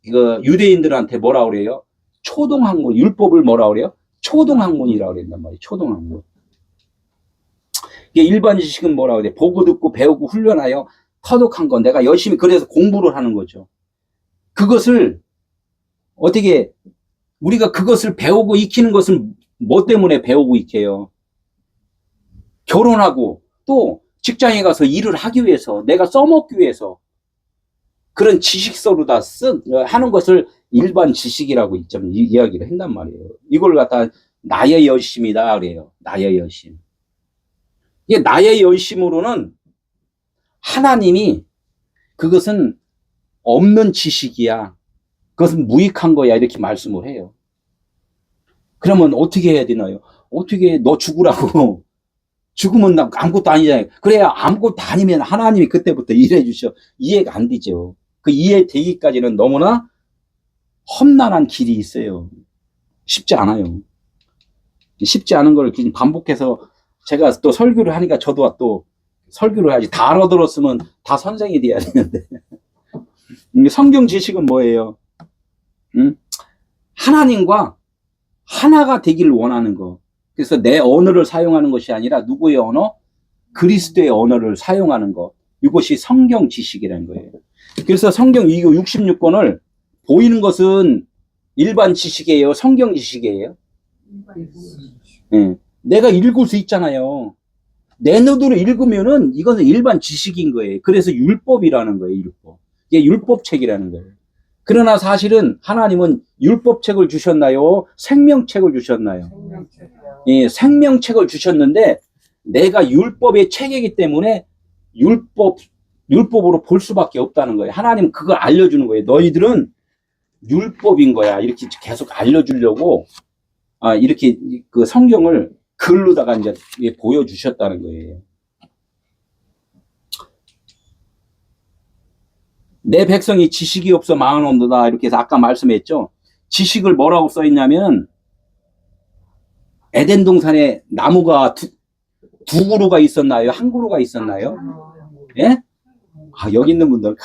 유대인들한테 뭐라 그래요? 초등학문, 율법을 뭐라 그래요? 초등학문이라고 그랬단 말이에요. 초등학문. 일반 지식은 뭐라 그래? 보고 듣고 배우고 훈련하여 터득한 건 내가 열심히 그래서 공부를 하는 거죠. 그것을 어떻게 우리가 그것을 배우고 익히는 것은 뭐 때문에 배우고 익혀요? 결혼하고 또 직장에 가서 일을 하기 위해서 내가 써먹기 위해서 그런 지식서로 다 하는 것을 일반 지식이라고 이야기를 한단 말이에요. 이걸 갖다 나의 열심이다 그래요. 나의 열심. 이게 나의 열심으로는 하나님이 그것은 없는 지식이야. 그것은 무익한 거야. 이렇게 말씀을 해요. 그러면 어떻게 해야 되나요? 어떻게 너 죽으라고. 죽으면 나 아무것도 아니잖아요. 그래야 아무것도 아니면 하나님이 그때부터 일해 주셔. 이해가 안 되죠. 그 이해되기까지는 너무나 험난한 길이 있어요. 쉽지 않아요. 쉽지 않은 걸 반복해서 제가 또 설교를 하니까 저도 또 설교를 해야지. 다 알아들었으면 다 선생이 돼야 되는데. 성경 지식은 뭐예요? 하나님과 하나가 되기를 원하는 거. 그래서 내 언어를 사용하는 것이 아니라 누구의 언어? 그리스도의 언어를 사용하는 것. 이것이 성경 지식이라는 거예요. 그래서 성경 66권을 보이는 것은 일반 지식이에요? 성경 지식이에요? 네. 내가 읽을 수 있잖아요. 내 눈으로 읽으면은 이것은 일반 지식인 거예요. 그래서 율법이라는 거예요, 율법. 이게 율법책이라는 거예요. 그러나 사실은 하나님은 율법책을 주셨나요? 생명책을 주셨나요? 예, 생명책을 주셨는데 내가 율법의 책이기 때문에 율법으로 볼 수밖에 없다는 거예요. 하나님은 그걸 알려주는 거예요. 너희들은 율법인 거야. 이렇게 계속 알려주려고 이렇게 그 성경을 글로다가 이제 보여주셨다는 거예요. 내 백성이 지식이 없어 망하노도다 이렇게 해서 아까 말씀했죠. 지식을 뭐라고 써있냐면 에덴 동산에 나무가 두 그루가 있었나요? 한 그루가 있었나요? 예? 여기 있는 분들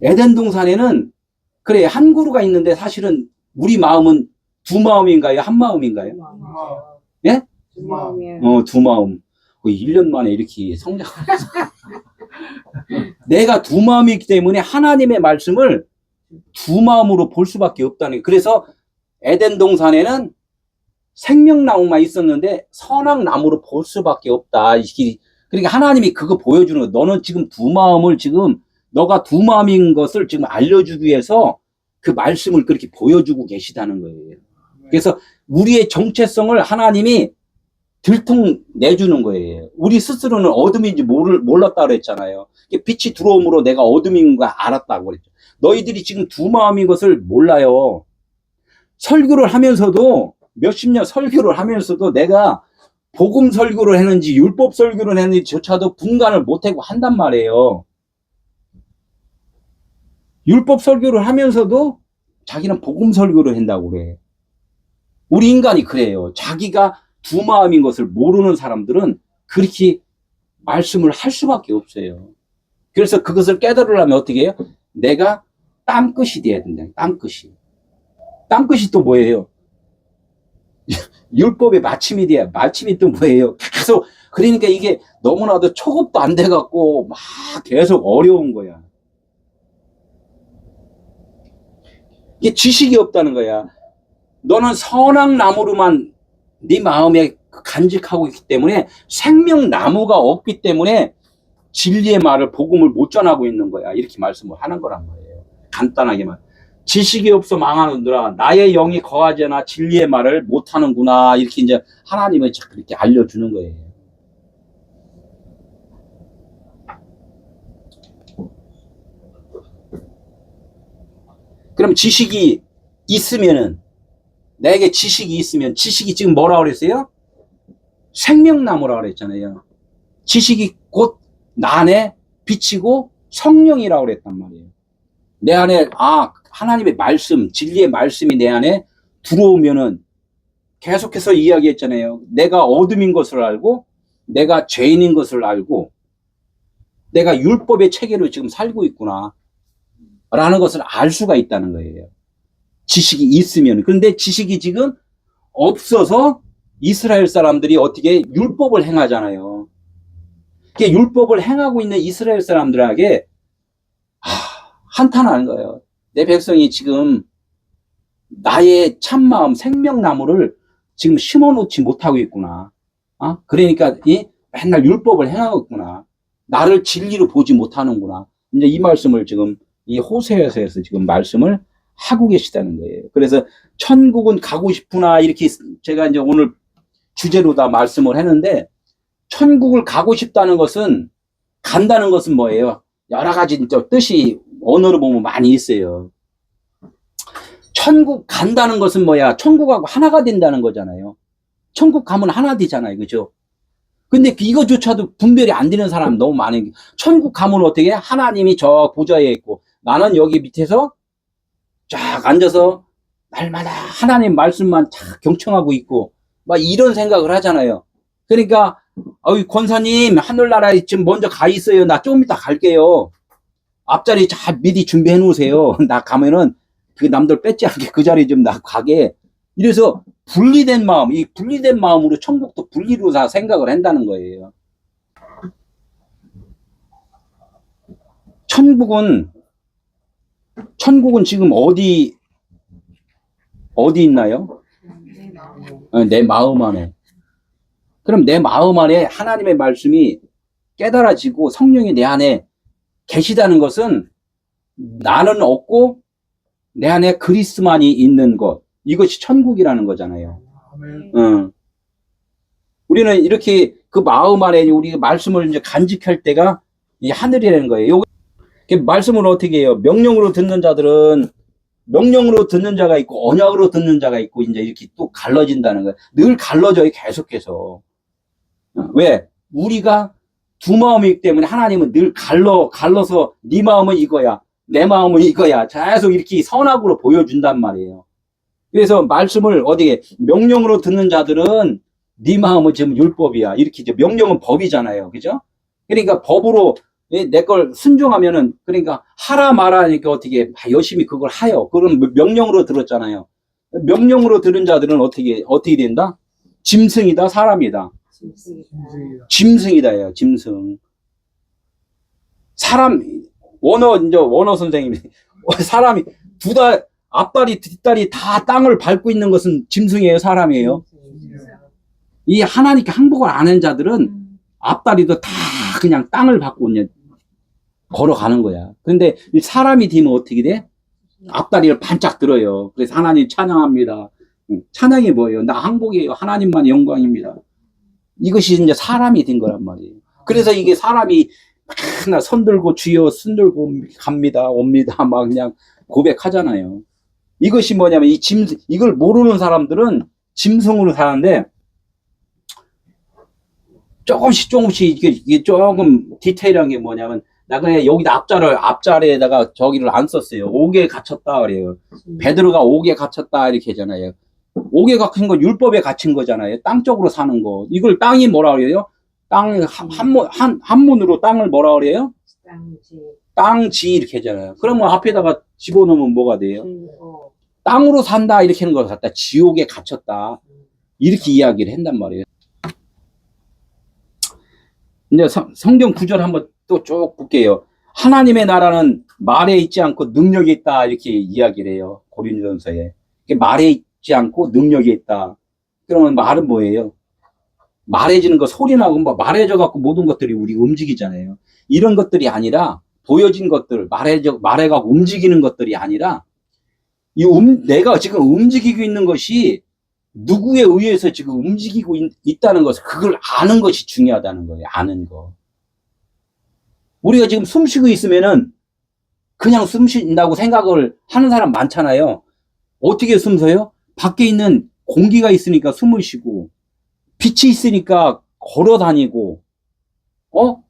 에덴 동산에는 그래 한 그루가 있는데 사실은 우리 마음은 두 마음인가요? 한 마음인가요? 예? 두 마음이에요. 두 마음. 1년 만에 이렇게 성장하면서 내가 두 마음이기 때문에 하나님의 말씀을 두 마음으로 볼 수밖에 없다는 거예요. 그래서 에덴 동산에는 생명나무만 있었는데 선악나무로 볼 수밖에 없다. 그러니까 하나님이 그거 보여주는 거예요. 너는 지금 두 마음을 너가 두 마음인 것을 지금 알려주기 위해서 그 말씀을 그렇게 보여주고 계시다는 거예요. 그래서 우리의 정체성을 하나님이 들통내주는 거예요. 우리 스스로는 어둠인지 몰랐다고 그랬잖아요. 빛이 들어옴으로 내가 어둠인 거 알았다고 그랬죠. 너희들이 지금 두 마음인 것을 몰라요. 설교를 하면서도 몇십 년 설교를 하면서도 내가 복음 설교를 했는지 율법 설교를 했는지조차도 분간을 못하고 한단 말이에요. 율법 설교를 하면서도 자기는 복음 설교를 한다고 그래. 우리 인간이 그래요. 자기가 두 마음인 것을 모르는 사람들은 그렇게 말씀을 할 수밖에 없어요. 그래서 그것을 깨달으려면 어떻게 해요? 내가 땅끝이 돼야 된다. 땅끝이. 땅끝이 또 뭐예요? 율법의 마침이 돼야. 마침이 또 뭐예요? 계속. 그러니까 이게 너무나도 초급도 안 돼갖고 막 계속 어려운 거야. 이게 지식이 없다는 거야. 너는 선악나무로만 네 마음에 간직하고 있기 때문에 생명나무가 없기 때문에 진리의 말을 복음을 못 전하고 있는 거야. 이렇게 말씀을 하는 거란 말이에요. 간단하게만. 지식이 없어 망하는구나. 나의 영이 거하지 않아 진리의 말을 못 하는구나. 이렇게 이제 하나님은 그렇게 알려주는 거예요. 그럼 지식이 있으면은 내게 지식이 있으면 지식이 지금 뭐라고 그랬어요? 생명나무라고 그랬잖아요. 지식이 곧 나 안에 비치고 성령이라고 그랬단 말이에요. 내 안에 하나님의 말씀, 진리의 말씀이 내 안에 들어오면은 계속해서 이야기했잖아요. 내가 어둠인 것을 알고 내가 죄인인 것을 알고 내가 율법의 체계로 지금 살고 있구나 라는 것을 알 수가 있다는 거예요. 지식이 있으면. 그런데 지식이 지금 없어서 이스라엘 사람들이 어떻게 율법을 행하잖아요. 율법을 행하고 있는 이스라엘 사람들에게 한탄하는 거예요. 내 백성이 지금 나의 참마음 생명나무를 지금 심어놓지 못하고 있구나. 그러니까 맨날 율법을 행하고 있구나. 나를 진리로 보지 못하는구나. 이제 이 말씀을 지금 이 호세아서에서 지금 말씀을 하고 계시다는 거예요. 그래서 천국은 가고 싶구나 이렇게 제가 이제 오늘 주제로 다 말씀을 했는데, 천국을 가고 싶다는 것은, 간다는 것은 뭐예요? 여러 가지 뜻이 언어로 보면 많이 있어요. 천국 간다는 것은 뭐야? 천국하고 하나가 된다는 거잖아요. 천국 가면 하나 되잖아요. 그죠? 근데 이거조차도 분별이 안 되는 사람 너무 많아요. 천국 가면 어떻게? 하나님이 저 보좌에 있고 나는 여기 밑에서 쫙 앉아서 날마다 하나님 말씀만 쫙 경청하고 있고 막 이런 생각을 하잖아요. 그러니까 권사님 하늘나라에 지금 먼저 가 있어요. 나 좀 이따 갈게요. 앞자리 잘 미리 준비해 놓으세요. 나 가면은 그 남들 뺏지 않게 그 자리 좀 나 가게. 이래서 분리된 마음, 이 분리된 마음으로 천국도 분리로 다 생각을 한다는 거예요. 천국은 지금 어디 있나요? 내 마음 안에. 그럼 내 마음 안에 하나님의 말씀이 깨달아지고 성령이 내 안에 계시다는 것은 나는 없고 내 안에 그리스만이 있는 것. 이것이 천국이라는 거잖아요. 우리는 이렇게 그 마음 안에 우리 말씀을 이제 간직할 때가 이 하늘이라는 거예요. 말씀을 어떻게 해요? 명령으로 듣는 자들은 명령으로 듣는 자가 있고 언약으로 듣는 자가 있고 이제 이렇게 또 갈라진다는 거예요. 늘 갈라져요, 계속해서. 왜? 우리가 두 마음이기 때문에 하나님은 늘 갈라서 네 마음은 이거야, 내 마음은 이거야. 계속 이렇게 선악으로 보여준단 말이에요. 그래서 말씀을 어디에 명령으로 듣는 자들은 네 마음은 지금 율법이야. 이렇게 이제 명령은 법이잖아요. 그죠? 그러니까 법으로 내 걸 순종하면은 그러니까 하라 마라 하니까 어떻게 열심히 그걸 하여. 그럼 명령으로 들었잖아요. 명령으로 들은 자들은 어떻게 된다? 짐승이다, 사람이다. 짐승이다예요. 짐승. 사람 원어 선생님이 사람이 앞다리 뒷다리 다 땅을 밟고 있는 것은 짐승이에요, 사람이에요? 이 하나님께 항복을 안 한 자들은 앞다리도 다 그냥 땅을 밟고 그냥 걸어가는 거야. 근데 사람이 되면 어떻게 돼? 앞다리를 반짝 들어요. 그래서 하나님 찬양합니다. 찬양이 뭐예요? 나 항복이에요. 하나님만 영광입니다. 이것이 이제 사람이 된 거란 말이에요. 그래서 이게 사람이 막 손 들고 주여 손 들고 갑니다, 옵니다. 막 그냥 고백하잖아요. 이것이 뭐냐면 이걸 모르는 사람들은 짐승으로 사는데 조금씩 이게 조금 디테일한 게 뭐냐면 나 그냥 여기다 앞자리에다가 저기를 안 썼어요. 옥에 갇혔다 그래요. 베드로가 옥에 갇혔다 이렇게 하잖아요. 옥에 갇힌 건 율법에 갇힌 거잖아요. 땅적으로 사는 거. 이걸 땅이 뭐라 그래요? 한문으로 땅을 뭐라 그래요? 땅지 이렇게 하잖아요. 그러면 앞에다가 집어넣으면 뭐가 돼요? 땅으로 산다 이렇게 하는 걸 갖다 지옥에 갇혔다 이렇게 이야기를 한단 말이에요. 이제 성경 구절 한번 또 쭉 볼게요. 하나님의 나라는 말에 있지 않고 능력이 있다 이렇게 이야기를 해요. 고린도전서에. 말에 있지 않고 능력이 있다. 그러면 말은 뭐예요? 말해지는 거, 소리 나고 말해져 갖고 모든 것들이 우리 움직이잖아요. 이런 것들이 아니라 보여진 것들, 말해갖고 움직이는 것들이 아니라 내가 지금 움직이고 있는 것이 누구에 의해서 지금 움직이고 있다는 것을 그걸 아는 것이 중요하다는 거예요. 아는 거. 우리가 지금 숨 쉬고 있으면은 그냥 숨 쉰다고 생각을 하는 사람 많잖아요. 어떻게 숨 쉬어요? 밖에 있는 공기가 있으니까 숨을 쉬고 빛이 있으니까 걸어 다니고,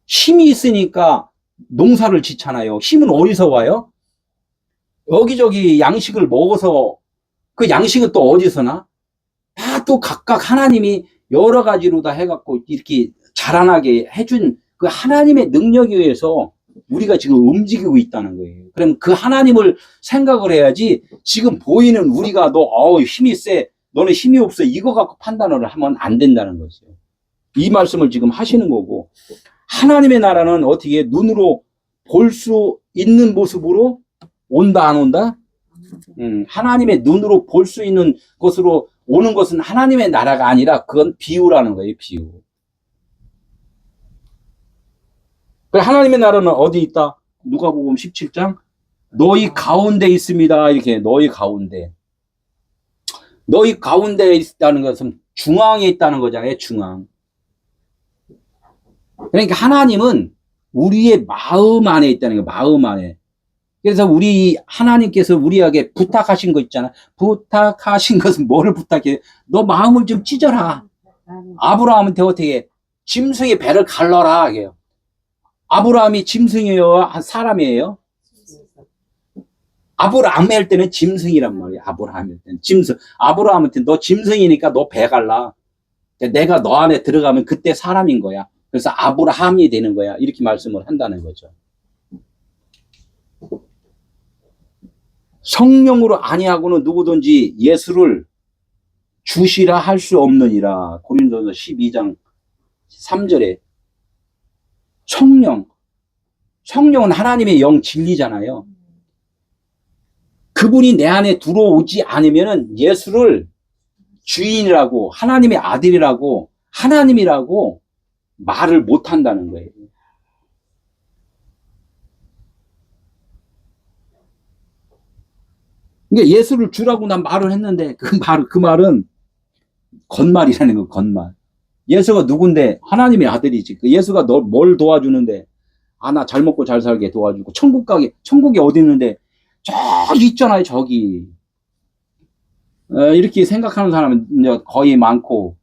힘이 있으니까 농사를 짓잖아요. 힘은 어디서 와요? 여기저기 양식을 먹어서 그 양식은 또 어디서 나? 다 또 각각 하나님이 여러 가지로 다 해갖고 이렇게 자라나게 해준 그 하나님의 능력에 의해서 우리가 지금 움직이고 있다는 거예요. 그럼 그 하나님을 생각을 해야지 지금 보이는 우리가 너 힘이 세, 너는 힘이 없어 이거 갖고 판단을 하면 안 된다는 거죠. 이 말씀을 지금 하시는 거고, 하나님의 나라는 어떻게 눈으로 볼 수 있는 모습으로 온다 안 온다? 하나님의 눈으로 볼 수 있는 것으로 오는 것은 하나님의 나라가 아니라 그건 비유라는 거예요. 비유. 하나님의 나라는 어디 있다? 누가복음 17장 너희 가운데 있습니다. 이렇게 너희 가운데. 너희 가운데 있다는 것은 중앙에 있다는 거잖아요. 중앙. 그러니까 하나님은 우리의 마음 안에 있다는 거예요. 마음 안에. 그래서 우리 하나님께서 우리에게 부탁하신 거 있잖아. 부탁하신 것은 뭐를 부탁해? 너 마음을 좀 찢어라. 아브라함한테 어떻게 짐승의 배를 갈라라 하게요. 아브라함이 짐승이에요? 사람이에요? 아브라함 할 때는 짐승이란 말이에요. 아브라함 할 때는 짐승. 아브라함한테 너 짐승이니까 너 배 갈라. 내가 너 안에 들어가면 그때 사람인 거야. 그래서 아브라함이 되는 거야. 이렇게 말씀을 한다는 거죠. 성령으로 아니하고는 누구든지 예수를 주시라 할 수 없느니라. 고린도서 12장 3절에 성령은 하나님의 영 진리잖아요. 그분이 내 안에 들어오지 않으면은 예수를 주인이라고, 하나님의 아들이라고, 하나님이라고 말을 못 한다는 거예요. 그러니까 예수를 주라고 난 말을 했는데 그 말은 겉말이라는 거, 겉말. 예수가 누군데? 하나님의 아들이지. 그 예수가 너 뭘 도와주는데? 나 잘 먹고 잘 살게 도와주고, 천국이 어디 있는데? 저기 있잖아요, 저기. 이렇게 생각하는 사람은 이제 거의 많고,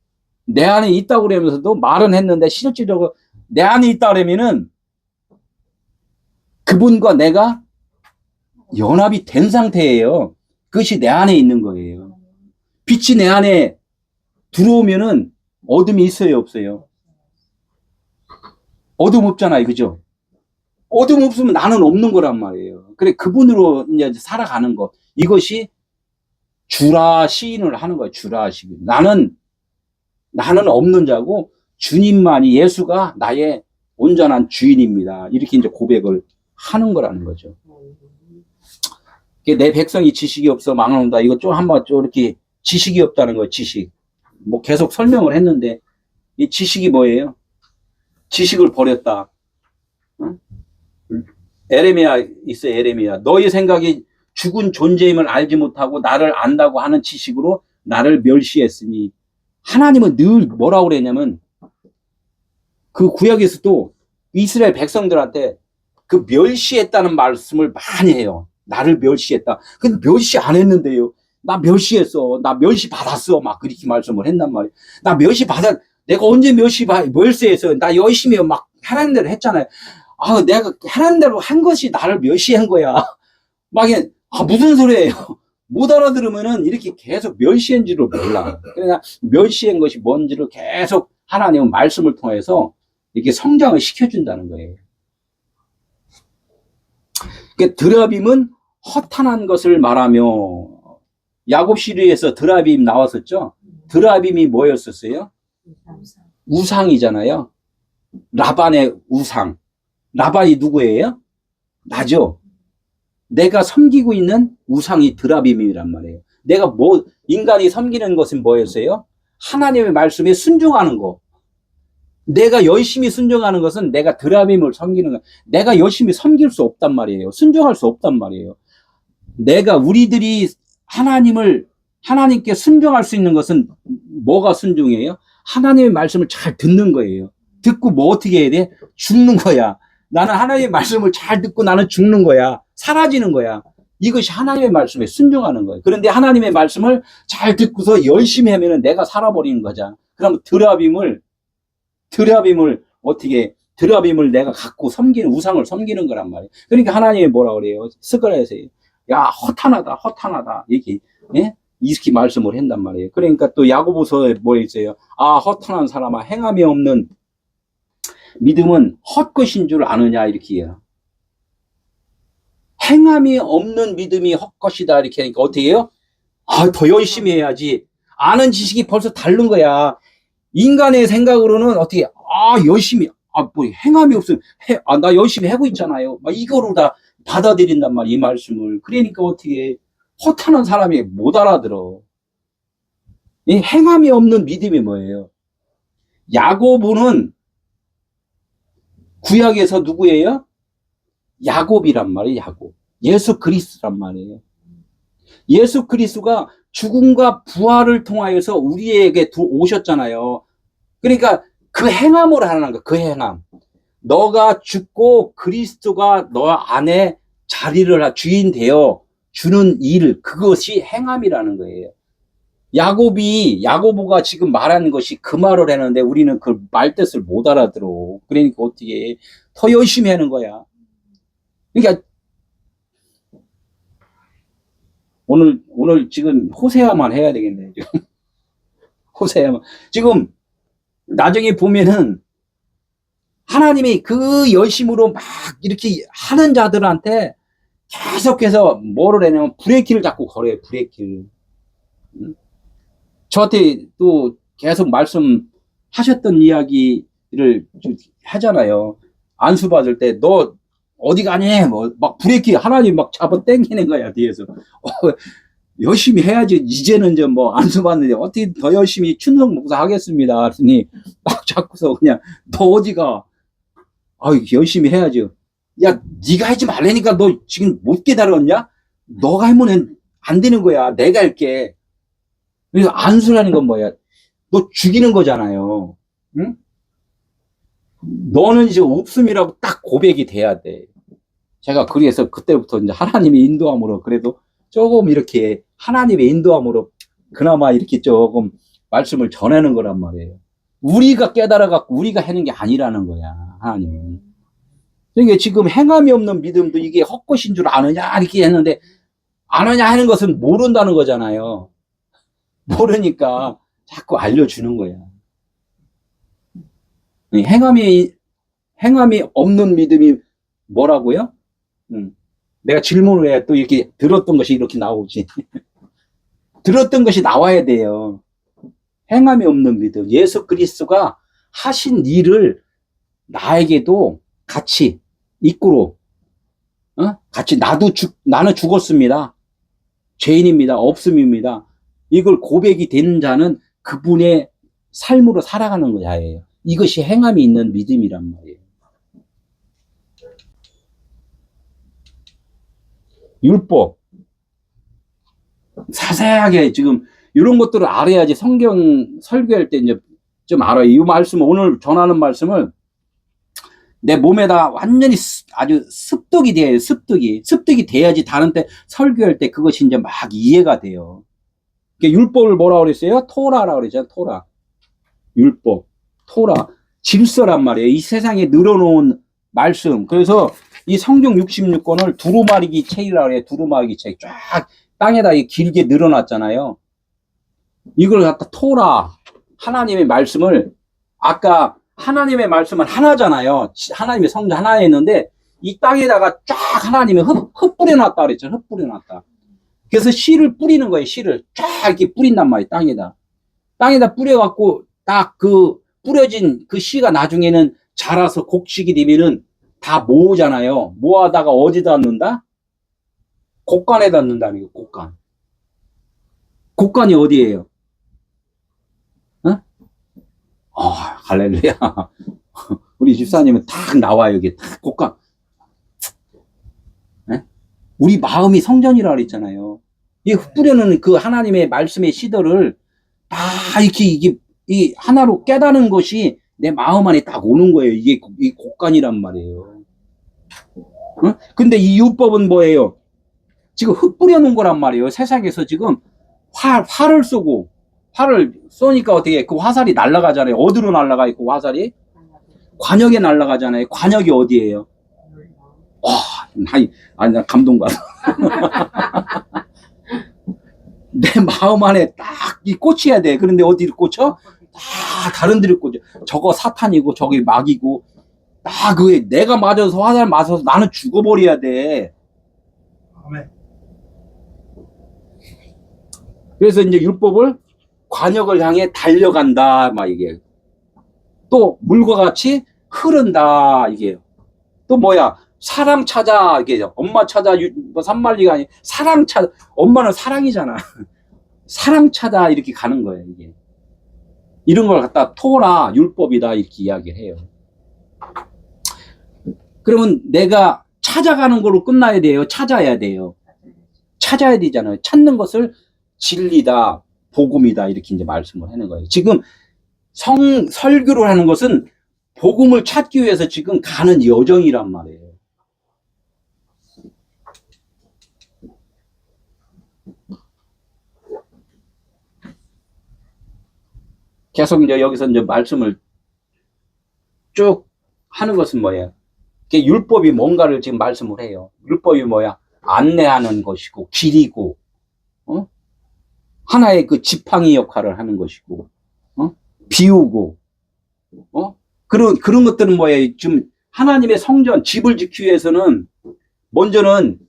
내 안에 있다고 그러면서도 말은 했는데, 실질적으로 내 안에 있다 그러면은, 그분과 내가 연합이 된 상태예요. 그것이 내 안에 있는 거예요. 빛이 내 안에 들어오면은 어둠이 있어요, 없어요? 어둠 없잖아요, 그죠? 어둠 없으면 나는 없는 거란 말이에요. 그래, 그분으로 이제 살아가는 것. 이것이 주라 시인을 하는 거예요, 주라 시인. 나는 없는 자고, 주님만이, 예수가 나의 온전한 주인입니다. 이렇게 이제 고백을 하는 거라는 거죠. 내 백성이 지식이 없어 망한다. 이거 좀 한번 좀 이렇게 지식이 없다는 거예요, 지식. 뭐 계속 설명을 했는데, 이 지식이 뭐예요? 지식을 버렸다. 응? 에레미야 있어, 에레미야. 너희 생각이 죽은 존재임을 알지 못하고 나를 안다고 하는 지식으로 나를 멸시했으니, 하나님은 늘 뭐라고 그랬냐면, 그 구약에서도 이스라엘 백성들한테 그 멸시했다는 말씀을 많이 해요. 나를 멸시했다. 근데 멸시 안 했는데요. 나 멸시했어. 나 멸시받았어. 막 그렇게 말씀을 했단 말이에요. 내가 언제 멸시했어. 나 열심히 막 하라는 대로 했잖아요. 내가 하라는 대로 한 것이 나를 멸시한 거야. 막, 무슨 소리예요. 못 알아들으면은 이렇게 계속 멸시한 줄을 몰라. 그러니까 멸시한 것이 뭔지를 계속 하나님은 말씀을 통해서 이렇게 성장을 시켜준다는 거예요. 그러니까 드라빔은 허탄한 것을 말하며, 야곱 시리에서 드라빔 나왔었죠. 드라빔이 뭐였었어요? 우상이잖아요. 라반의 우상. 라반이 누구예요? 나죠. 내가 섬기고 있는 우상이 드라빔이란 말이에요. 인간이 섬기는 것은 뭐였어요? 하나님의 말씀에 순종하는 거. 내가 열심히 순종하는 것은 내가 드라빔을 섬기는 거. 내가 열심히 섬길 수 없단 말이에요. 순종할 수 없단 말이에요. 우리들이 하나님께 순종할 수 있는 것은 뭐가 순종이에요? 하나님의 말씀을 잘 듣는 거예요. 듣고 뭐 어떻게 해야 돼? 죽는 거야. 나는 하나님의 말씀을 잘 듣고 나는 죽는 거야. 사라지는 거야. 이것이 하나님의 말씀에 순종하는 거예요. 그런데 하나님의 말씀을 잘 듣고서 열심히 하면은 내가 살아버리는 거잖아. 그럼 드라빔을 내가 갖고 섬기는, 우상을 섬기는 거란 말이에요. 그러니까 하나님이 뭐라 그래요? 스가랴에서요. 야, 허탄하다. 이렇게, 예? 이렇게 말씀을 한단 말이에요. 그러니까 또 야고보서에 뭐 있어요? 아, 허탄한 사람아, 행함이 없는 믿음은 헛것인 줄 아느냐, 이렇게 해요. 행함이 없는 믿음이 헛것이다, 이렇게 하니까 어떻게 해요? 아, 더 열심히 해야지. 아는 지식이 벌써 다른 거야. 인간의 생각으로는 어떻게, 열심히, 뭐, 행함이 없으면, 나 열심히 하고 있잖아요. 막 이거로 다 받아들인단 말이야, 이 말씀을. 그러니까 어떻게, 허탄한 사람이 못 알아들어. 이 행함이 없는 믿음이 뭐예요? 야고보는 구약에서 누구예요? 야곱이란 말이에요, 야곱. 예수 그리스도란 말이에요. 예수 그리스도가 죽음과 부활을 통하여서 우리에게 오셨잖아요. 그러니까 그 행함을 하는 거야, 그 행함. 너가 죽고 그리스도가 너 안에 주인 되어 주는 일, 그것이 행함이라는 거예요. 야고보가 지금 말하는 것이 그 말을 했는데 우리는 그 말 뜻을 못 알아들어. 그러니까 어떻게 해? 더 열심히 하는 거야. 그러니까 오늘 지금 호세아만 해야 되겠네. 지금. 호세아만. 지금 나중에 보면은 하나님이 그 열심으로 막 이렇게 하는 자들한테 계속해서 뭐를 하냐면 브레이크를 자꾸 걸어요. 브레이크를. 저한테 또 계속 말씀하셨던 이야기를 하잖아요. 안수 받을 때 너 어디 가니? 뭐 막 브레이크 하나님 막 잡아 당기는 거야 뒤에서. 열심히 해야지. 이제는 좀 뭐 안수 받는데 어떻게 더 열심히 충성 목사 하겠습니다. 그랬더니 막 자꾸서 그냥 너 어디가? 열심히 해야죠. 야, 네가 하지 말라니까. 너 지금 못 깨달았냐? 너가 하면 안 되는 거야. 내가 할게. 그래서 안수라는 건 뭐야? 너 죽이는 거잖아요. 응? 너는 이제 없음이라고 딱 고백이 돼야 돼. 제가 그래서 그때부터 이제 하나님의 인도함으로 그래도 조금 이렇게 하나님의 인도함으로 그나마 이렇게 조금 말씀을 전하는 거란 말이에요. 우리가 깨달아갖고 우리가 하는 게 아니라는 거야, 하나님은. 그러니까 지금 행함이 없는 믿음도 이게 헛것인 줄 아느냐, 이렇게 했는데, 아느냐 하는 것은 모른다는 거잖아요. 모르니까 자꾸 알려주는 거야. 행함이 없는 믿음이 뭐라고요? 내가 질문을 해. 또 이렇게 들었던 것이 이렇게 나오지. 들었던 것이 나와야 돼요. 행함이 없는 믿음. 예수 그리스도가 하신 일을 나에게도 같이 이끌어, 같이 나는 죽었습니다. 죄인입니다. 없음입니다. 이걸 고백이 되는 자는 그분의 삶으로 살아가는 자예요. 이것이 행함이 있는 믿음이란 말이에요. 율법. 자세하게 지금 이런 것들을 알아야지 성경 설교할 때 이제 좀 알아요. 이 말씀을, 오늘 전하는 말씀을 내 몸에다 완전히 아주 습득이 돼요. 습득이 돼야지 다른 때 설교할 때 그것이 이제 막 이해가 돼요. 율법을 뭐라 그랬어요? 토라라고 그랬잖아요. 토라. 율법. 토라. 질서란 말이에요. 이 세상에 늘어놓은 말씀. 그래서 이 성경 66권을 두루마리기 책이라고 해요. 두루마리기 책. 쫙 땅에다 길게 늘어놨잖아요. 이걸 갖다 토라. 하나님의 말씀을, 아까 하나님의 말씀은 하나잖아요. 하나님의 성경 하나였는데 이 땅에다가 쫙 하나님이 흙 뿌려놨다 그랬죠. 흙 뿌려놨다. 그래서 씨를 뿌리는 거예요. 씨를 쫙 이렇게 뿌린단 말이에요. 땅에다 뿌려갖고 딱 그 뿌려진 그 씨가 나중에는 자라서 곡식이 되면은 다 모으잖아요. 모아다가 어디다 넣는다? 곡간에다 넣는다는 거예요. 곡간. 곡간이 어디예요? 할렐루야. 우리 집사님은 딱 나와요. 여기 딱 곡간. 우리 마음이 성전이라 그랬잖아요. 이 흙 뿌려놓은 그 하나님의 말씀의 시도를 다 이렇게 이 하나로 깨닫는 것이 내 마음 안에 딱 오는 거예요. 이게 이 곡간이란 말이에요. 근데 이 율법은 뭐예요? 지금 흙 뿌려놓은 거란 말이에요. 세상에서 지금 활을 쏘고 활을 쏘니까 어떻게 그 화살이 날아가잖아요. 어디로 날아가요? 그 화살이 관역에 날아가잖아요. 관역이 어디예요? 와, 나 감동받아. 내 마음 안에 딱 이 꽂혀야 돼. 그런데 어디를 꽂혀? 다 다른 데를 꽂혀. 저거 사탄이고 저기 마귀고 딱 그게 내가 맞아서 화살 맞아서 나는 죽어버려야 돼. 아멘. 그래서 이제 율법을 관역을 향해 달려간다. 막 이게 또 물과 같이 흐른다. 이게 또 뭐야? 사랑 찾아. 이게 엄마 찾아. 뭐 산말리가 아니 사랑 찾아. 엄마는 사랑이잖아. 사랑 찾아 이렇게 가는 거예요. 이게 이런 걸 갖다 토라 율법이다 이렇게 이야기를 해요. 그러면 내가 찾아가는 걸로 끝나야 돼요. 찾아야 돼요. 찾아야 되잖아요. 찾는 것을 진리다, 복음이다 이렇게 이제 말씀을 하는 거예요. 지금 설교를 하는 것은 복음을 찾기 위해서 지금 가는 여정이란 말이에요. 계속 이제 여기서 이제 말씀을 쭉 하는 것은 뭐예요? 율법이 뭔가를 지금 말씀을 해요. 율법이 뭐야? 안내하는 것이고, 길이고, 하나의 그 지팡이 역할을 하는 것이고, 비우고, 그런 것들은 뭐예요? 좀 하나님의 성전, 집을 지키기 위해서는 먼저는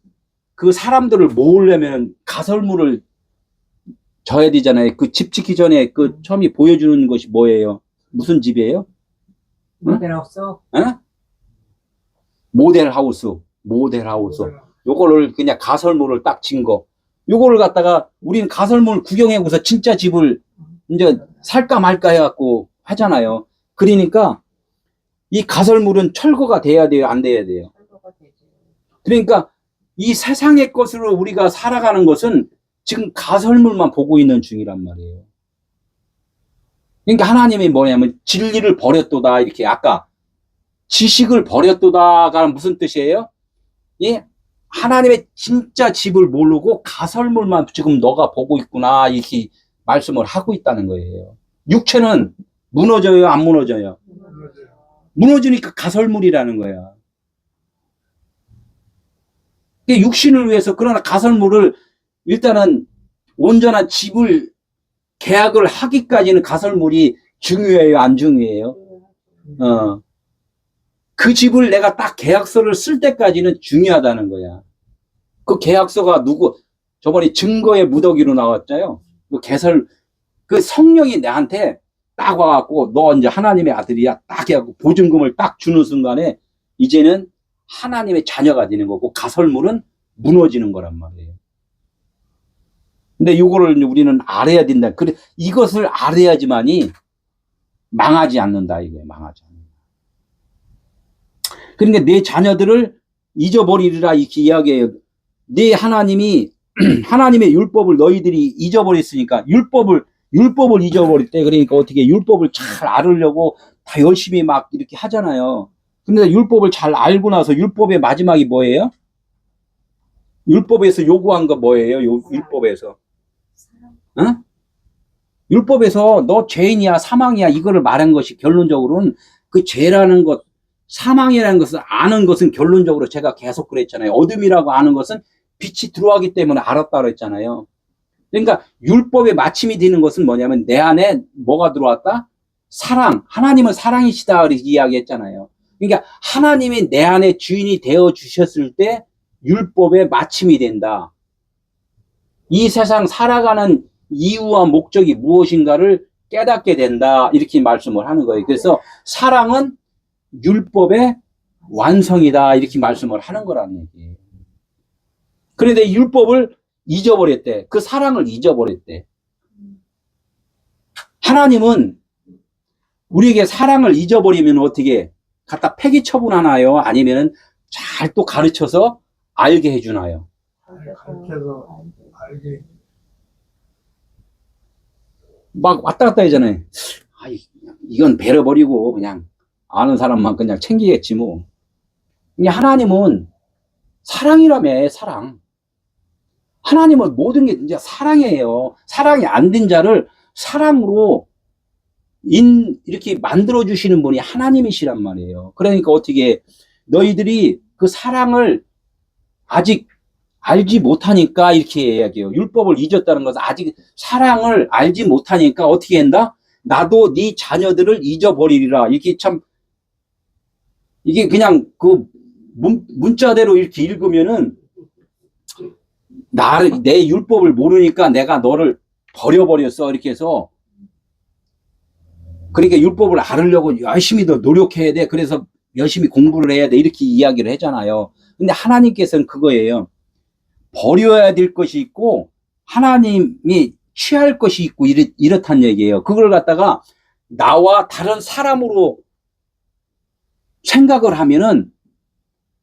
그 사람들을 모으려면 가설물을 져야 되잖아요. 그 집 짓기 전에 그 처음에 보여주는 것이 뭐예요? 무슨 집이에요? 모델하우스. 모델하우스. 요거를 그냥 가설물을 딱 진 거. 요거를 갖다가 우리는 가설물 구경해고서 진짜 집을 이제 살까 말까 해갖고 하잖아요. 그러니까 이 가설물은 철거가 돼야 돼요? 안 돼야 돼요? 그러니까 이 세상의 것으로 우리가 살아가는 것은 지금 가설물만 보고 있는 중이란 말이에요. 그러니까 하나님이 뭐냐면 진리를 버렸도다 이렇게 아까 지식을 버렸도다가 무슨 뜻이에요? 예? 하나님의 진짜 집을 모르고 가설물만 지금 너가 보고 있구나 이렇게 말씀을 하고 있다는 거예요. 육체는 무너져요? 안 무너져요? 무너지니까 가설물이라는 거야. 육신을 위해서 그러나 가설물을 일단은 온전한 집을 계약을 하기까지는 가설물이 중요해요? 안 중요해요? 그 집을 내가 딱 계약서를 쓸 때까지는 중요하다는 거야. 그 계약서가 저번에 증거의 무더기로 나왔잖아요. 그 성령이 내한테 딱 와갖고 너 이제 하나님의 아들이야 딱 해갖고 보증금을 딱 주는 순간에 이제는 하나님의 자녀가 되는 거고 가설물은 무너지는 거란 말이에요. 근데 이거를 우리는 알아야 된다. 그래, 이것을 알아야지만이 망하지 않는다. 이게 망하지 않는다. 그러니까 내 자녀들을 잊어버리리라 이렇게 이야기해요. 내 하나님이 하나님의 율법을 너희들이 잊어버렸으니까 율법을 잊어버릴 때 그러니까 어떻게 율법을 잘 알으려고 다 열심히 막 이렇게 하잖아요. 근데 율법을 잘 알고 나서 율법의 마지막이 뭐예요? 율법에서 요구한 거 뭐예요? 율법에서 율법에서 너 죄인이야 사망이야 이거를 말한 것이 결론적으로는 그 죄라는 것 사망이라는 것을 아는 것은 결론적으로 제가 계속 그랬잖아요. 어둠이라고 아는 것은 빛이 들어가기 때문에 알았다고 그랬잖아요. 그러니까 율법의 마침이 되는 것은 뭐냐면 내 안에 뭐가 들어왔다? 사랑. 하나님은 사랑이시다 이렇게 이야기했잖아요. 그러니까 하나님이 내 안에 주인이 되어 주셨을 때 율법의 마침이 된다. 이 세상 살아가는 이유와 목적이 무엇인가를 깨닫게 된다. 이렇게 말씀을 하는 거예요. 그래서 사랑은 율법의 완성이다. 이렇게 말씀을 하는 거라는 얘기예요. 그런데 율법을 잊어버렸대. 그 사랑을 잊어버렸대. 하나님은 우리에게 사랑을 잊어버리면 어떻게 갖다 폐기 처분하나요? 아니면 잘 또 가르쳐서 알게 해주나요? 가르쳐서 알게. 막 왔다 갔다 하잖아요. 이건 베려버리고 그냥 아는 사람만 그냥 챙기겠지 뭐. 하나님은 사랑이라며 사랑. 하나님은 모든 게 진짜 사랑이에요. 사랑이 안 된 자를 사랑으로 이렇게 만들어주시는 분이 하나님이시란 말이에요. 그러니까 어떻게 너희들이 그 사랑을 아직 알지 못하니까 이렇게 이야기해요. 율법을 잊었다는 것은 아직 사랑을 알지 못하니까 어떻게 한다? 나도 네 자녀들을 잊어버리리라. 이게 참, 이게 그냥 그 문자대로 이렇게 읽으면은 내 율법을 모르니까 내가 너를 버려버렸어. 이렇게 해서 그러니까 율법을 알으려고 열심히 더 노력해야 돼. 그래서 열심히 공부를 해야 돼. 이렇게 이야기를 하잖아요. 근데 하나님께서는 그거예요. 버려야 될 것이 있고 하나님이 취할 것이 있고 이렇단 얘기예요. 그걸 갖다가 나와 다른 사람으로 생각을 하면은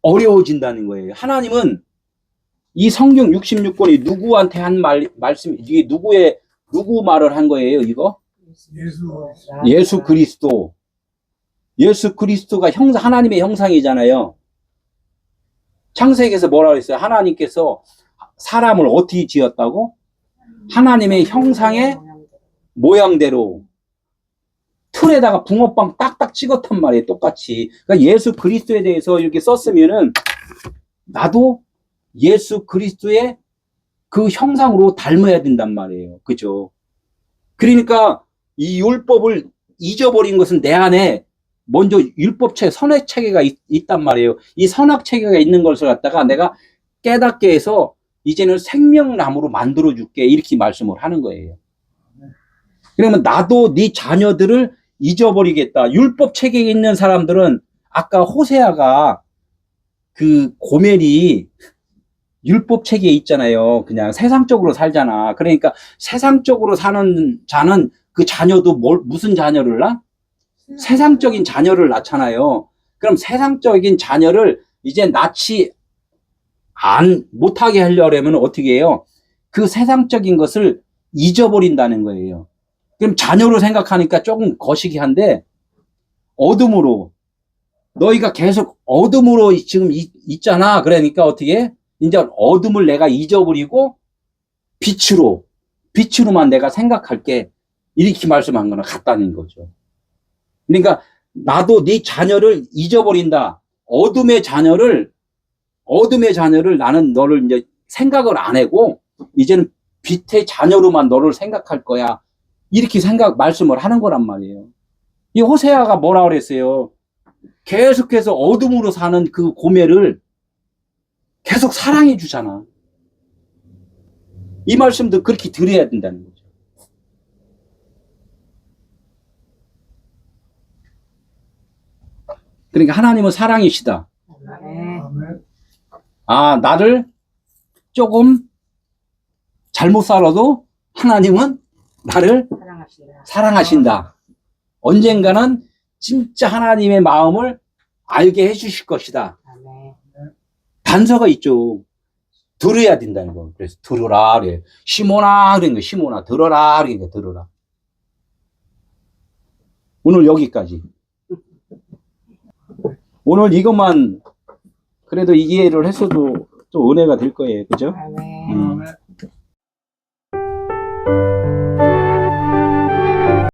어려워진다는 거예요. 하나님은 이 성경 66권이 누구한테 한 말씀, 이게 누구 말을 한 거예요, 이거? 예수 그리스도. 예수 그리스도가 하나님의 형상이잖아요. 창세기에서 뭐라 그랬어요? 하나님께서 사람을 어떻게 지었다고? 하나님의 형상의 모양대로 틀에다가 붕어빵 딱딱 찍었단 말이에요. 똑같이. 그러니까 예수 그리스도에 대해서 이렇게 썼으면은 나도 예수 그리스도의 그 형상으로 닮아야 된단 말이에요. 그죠? 그러니까 이 율법을 잊어버린 것은 내 안에 먼저 율법체, 선악체계가 있단 말이에요. 이 선악체계가 있는 것을 갖다가 내가 깨닫게 해서 이제는 생명나무로 만들어줄게. 이렇게 말씀을 하는 거예요. 그러면 나도 네 자녀들을 잊어버리겠다. 율법체계에 있는 사람들은 아까 호세아가 그 고멜이 율법체계에 있잖아요. 그냥 세상적으로 살잖아. 그러니까 세상적으로 사는 자는 그 자녀도 무슨 자녀를 낳아? 세상적인 자녀를 낳잖아요. 그럼 세상적인 자녀를 이제 낳지 못하게 하려면 어떻게 해요? 그 세상적인 것을 잊어버린다는 거예요. 그럼 자녀로 생각하니까 조금 거시기한데 어둠으로 너희가 계속 어둠으로 지금 있잖아. 그러니까 어떻게 이제 어둠을 내가 잊어버리고 빛으로만 내가 생각할게. 이렇게 말씀한 거는 같다는 거죠. 그러니까 나도 네 자녀를 잊어버린다. 어둠의 자녀를 나는 너를 이제 생각을 안 하고 이제는 빛의 자녀로만 너를 생각할 거야. 이렇게 말씀을 하는 거란 말이에요. 이 호세아가 뭐라 그랬어요? 계속해서 어둠으로 사는 그 고멜을 계속 사랑해 주잖아. 이 말씀도 그렇게 들어야 된다는 거죠. 그러니까 하나님은 사랑이시다. 아, 나를 조금 잘못 살아도 하나님은 나를 사랑하신다. 언젠가는 진짜 하나님의 마음을 알게 해주실 것이다. 단서가 있죠. 들어야 된다는 거. 그래서 들어라 그래. 시몬아 그러니까 시몬아 들어라 그러니까 들어라. 오늘 여기까지. 오늘 이것만 그래도 이해를 했어도 좀 은혜가 될 거예요. 그죠? 아멘.